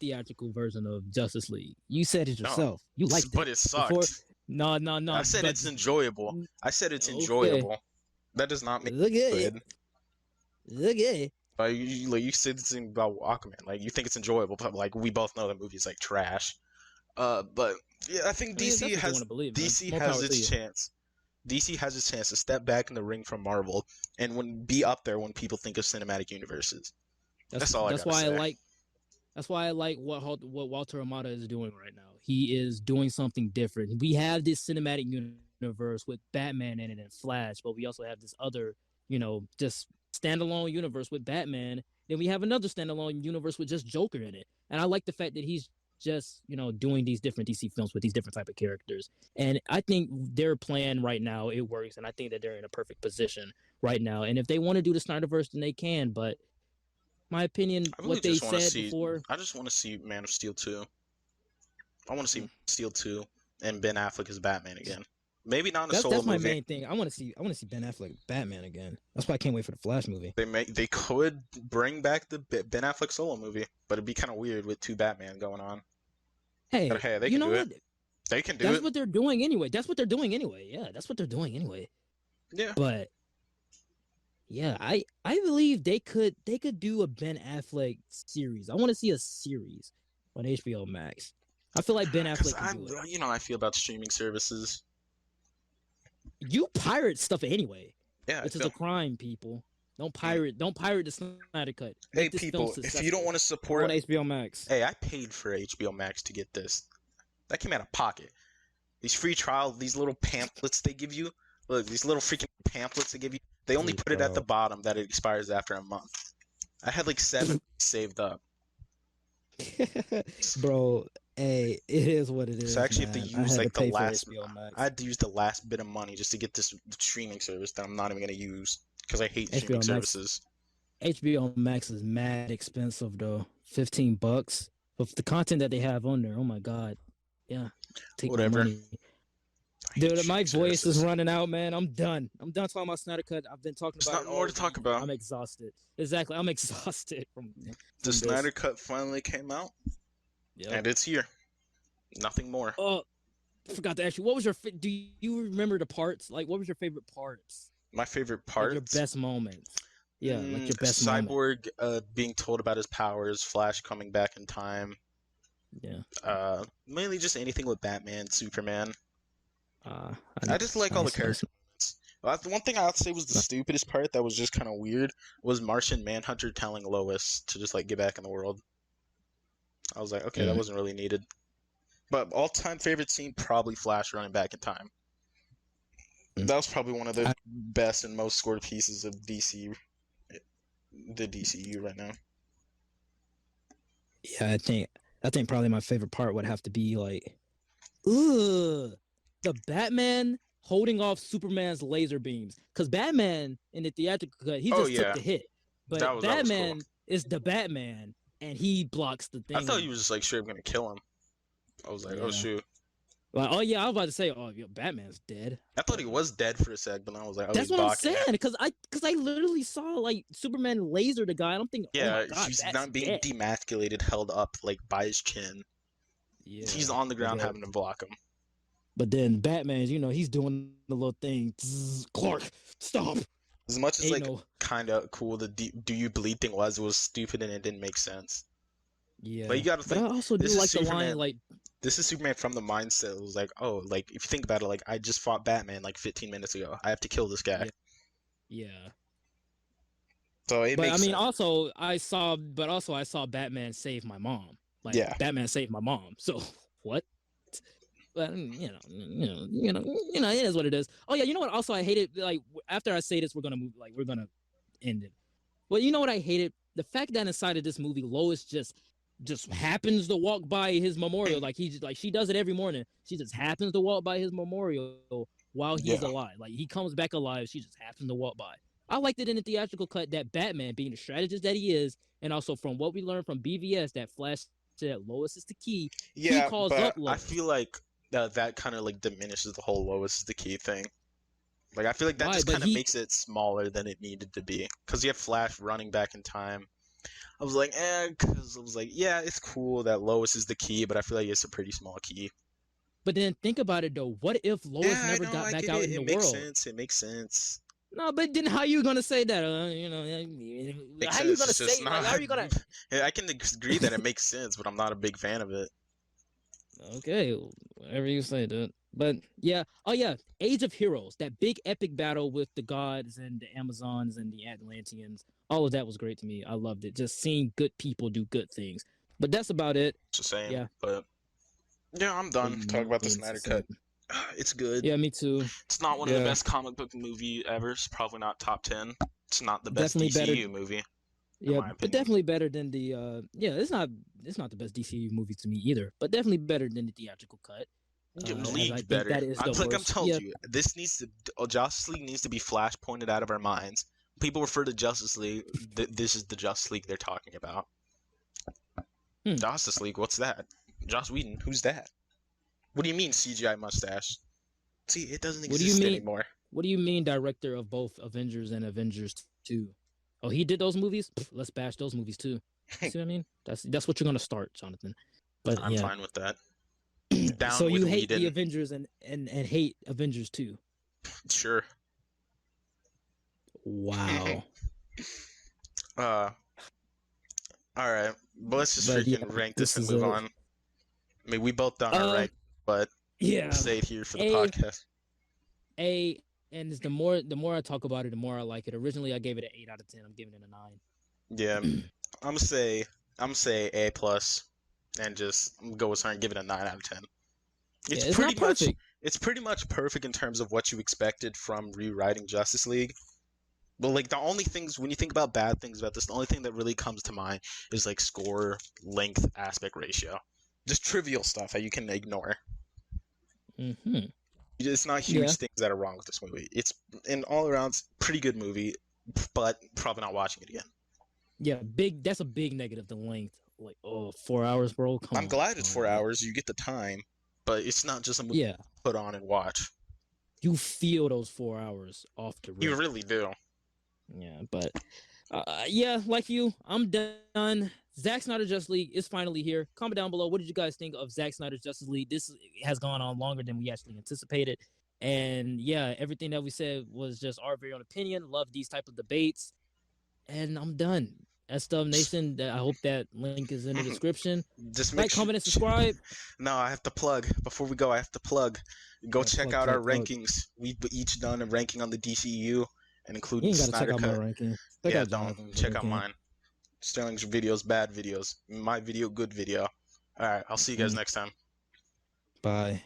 theatrical version of Justice League. You said it yourself. You liked it, but it sucked. No. I said it's enjoyable. Enjoyable. That does not make it good. Look at it. You said this thing about Aquaman. Like you think it's enjoyable, but we both know the movie's trash. But yeah, I think DC has its chance. DC has its chance to step back in the ring from Marvel and be up there when people think of cinematic universes. That's all I gotta say. That's why I like what Walter Amada is doing right now. He is doing something different. We have this cinematic universe with Batman in it and Flash, but we also have this other, just standalone universe with Batman. Then we have another standalone universe with just Joker in it. And I like the fact that he's just, doing these different DC films with these different type of characters. And I think their plan right now, it works. And I think that they're in a perfect position right now. And if they want to do the Snyderverse, then they can. But my opinion, what they said before. I just want to see Man of Steel 2. I want to see Steel 2 and Ben Affleck as Batman again. Maybe not in a solo movie. That's my main thing. I want to see Ben Affleck Batman again. That's why I can't wait for the Flash movie. They could bring back the Ben Affleck solo movie, but it'd be kind of weird with two Batman going on. Hey, they can do it. They can do it. That's what they're doing anyway. Yeah, that's what they're doing anyway. Yeah. But yeah, I believe they could do a Ben Affleck series. I want to see a series on HBO Max. I feel like Ben Affleck can do it. You know how I feel about streaming services. You pirate stuff anyway. Yeah, which is a crime, people. Don't pirate the Snyder Cut. Hey, people, if you don't want to support on HBO Max. Hey, I paid for HBO Max to get this. That came out of pocket. These free trial, these little pamphlets they give you. Look, these little freaking pamphlets they give you. They only put it at the bottom that it expires after a month. I had 7 saved up. Bro, hey, it is what it is. So I actually have to use the last. I had to use the last bit of money just to get this streaming service that I'm not even gonna use because I hate streaming services. HBO Max is mad expensive though. $15. But the content that they have on there, oh my god. Yeah. Take whatever. Money. Dude, my voice is running out, man. I'm done talking about Snyder Cut. I've been talking about. There's nothing more to talk about. I'm exhausted. Exactly, I'm exhausted from the Snyder Cut finally came out, and it's here. Nothing more. Oh, I forgot to ask you. What was your? Do you remember the parts? Like, what was your favorite parts? My favorite parts. Like your best moments. Yeah, like your best Cyborg being told about his powers, Flash coming back in time. Yeah. Mainly just anything with Batman, Superman. I just like all the character moments. The one thing I'd say was the stupidest part that was just kind of weird was Martian Manhunter telling Lois to just get back in the world. I was like, okay, that wasn't really needed. But all-time favorite scene, probably Flash running back in time. Mm. That was probably one of the I, best and most scored pieces of the DCU right now. yeah, I think probably my favorite part would have to be like, ugh, the Batman holding off Superman's laser beams. Because Batman in the theatrical cut, he Oh just took yeah, the hit, but that was cool. Batman is the Batman, and he blocks the I thing. thought he was just like straight up gonna kill him. I was like, oh Yeah. shoot. Like, oh yeah, I was about to say, oh, yo, Batman's dead. I thought he was dead for a sec, but then I was like, oh, That's he's what I'm blocking saying. it. Because I literally saw like Superman laser the guy. And I'm thinking, oh Yeah, my god, he's that's not being dead. demasculated, held up like by his chin. Yeah, He's on the ground but, having to block him. but then Batman's, he's doing the little thing. Clark, stop. As much as Ain't like no. kind of cool the do you bleed thing was, it was stupid and it didn't make sense. Yeah, But you gotta but I think, also do this is like the Superman. line like, This is Superman from the mindset. It was like, oh, like if you think about it, like I just fought Batman like 15 minutes ago. I have to kill this guy. yeah, yeah. So it But I makes mean, sense. also I saw Batman save my mom. Like Yeah. Batman saved my mom. So what? But it is what it is. Oh yeah, you know what? Also, I hated like after I say this, we're gonna move. Like we're gonna end it. Well, you know what I hated? The fact that inside of this movie, Lois just happens to walk by his memorial. Like she does it every morning. She just happens to walk by his memorial while he's Yeah. alive. Like he comes back alive. She just happens to walk by. I liked it in the theatrical cut that Batman, being the strategist that he is, and also from what we learned from BVS, that Flash said Lois is the key. He Yeah, calls but up I Lois. feel like that kind of like diminishes the whole Lois is the key thing. Like I feel like that Why? just But kind of makes it smaller than it needed to be. Because you have Flash running back in time. I was like, because I was like, yeah, it's cool that Lois is the key, but I feel like it's a pretty small key. But then think about it though. What if Lois Yeah, I never know, got I back get out it. in It the makes world? sense. It makes sense. No, but then how you gonna say that? Makes How you sense. gonna It's just say? not. Like, how are you gonna? I can agree that it makes sense, but I'm not a big fan of it. Okay, whatever you say, dude. But yeah, oh yeah, Age of Heroes, that big epic battle with the gods and the Amazons and the Atlanteans. All of that was great to me. I loved it. Just seeing good people do good things. But that's about it. It's the same. Yeah. But yeah, I'm done talking about the Snyder Cut. It's good. Yeah, me too. It's not one of Yeah. the best comic book movie ever. It's probably not top 10. It's not the best Definitely better. DCU movie. Yeah, my but opinion. definitely better than the it's not the best DCU movie to me either, but definitely better than the theatrical cut. Yeah, as I League think better. that is the I'm worst. telling Yeah, you, this needs to Justice League needs to be Flash pointed out of our minds. People refer to Justice League. This is the Justice League they're talking about. Justice League, what's that? Joss Whedon, who's that? What do you mean CGI mustache? See, it doesn't What do you exist mean? anymore. What do you mean, director of both Avengers and Avengers 2? Oh, he did those movies? Pff, let's bash those movies too. See what I mean? That's what you're gonna start, Jonathan. But I'm yeah. fine with that. Down So with you hate Whedon. the Avengers and hate Avengers 2. Sure. Wow. All right, but let's just But freaking yeah, rank this and is move it. on. I mean, we both done our rank, but Yeah. say it here for the A- podcast. And it's the more I talk about it, the more I like it. Originally, I gave it an 8 out of 10. I'm giving it a 9. Yeah, I'm gonna say A plus, and just go with something and give it a 9 out of 10. It's It's pretty not much perfect. it's pretty much perfect in terms of what you expected from rewriting Justice League. But like the only things when you think about bad things about this, the only thing that really comes to mind is like score, length, aspect ratio, just trivial stuff that you can ignore. Mm-hmm. It's not huge Yeah. things that are wrong with this movie. It's an all around pretty good movie, but probably not watching it again. Yeah, that's a big negative. The length, like 4 hours, bro. Come I'm on, glad it's come 4 on. hours. You get the time, but it's not just a movie Yeah, to put on and watch. you feel those 4 hours off the rip. You really do. Yeah, but yeah, like you, I'm done. Zack Snyder Justice League is finally here. Comment down below. What did you guys think of Zack Snyder's Justice League? This has gone on longer than we actually anticipated. And yeah, everything that we said was just our very own opinion. Love these type of debates. And I'm done. SDUBnation, I hope that link is in the description. Just make Like, sure. comment, and subscribe. No, I have to plug. Before we go, I have to plug. Go Yeah, check plug, out our plug. rankings. We've each done a ranking on the DCEU, and You including ain't gotta Snyder check out my Cut. ranking. Yeah, don't check out mine. Sterling's videos, bad videos. My video, good video. All right, I'll see you guys next time. Bye.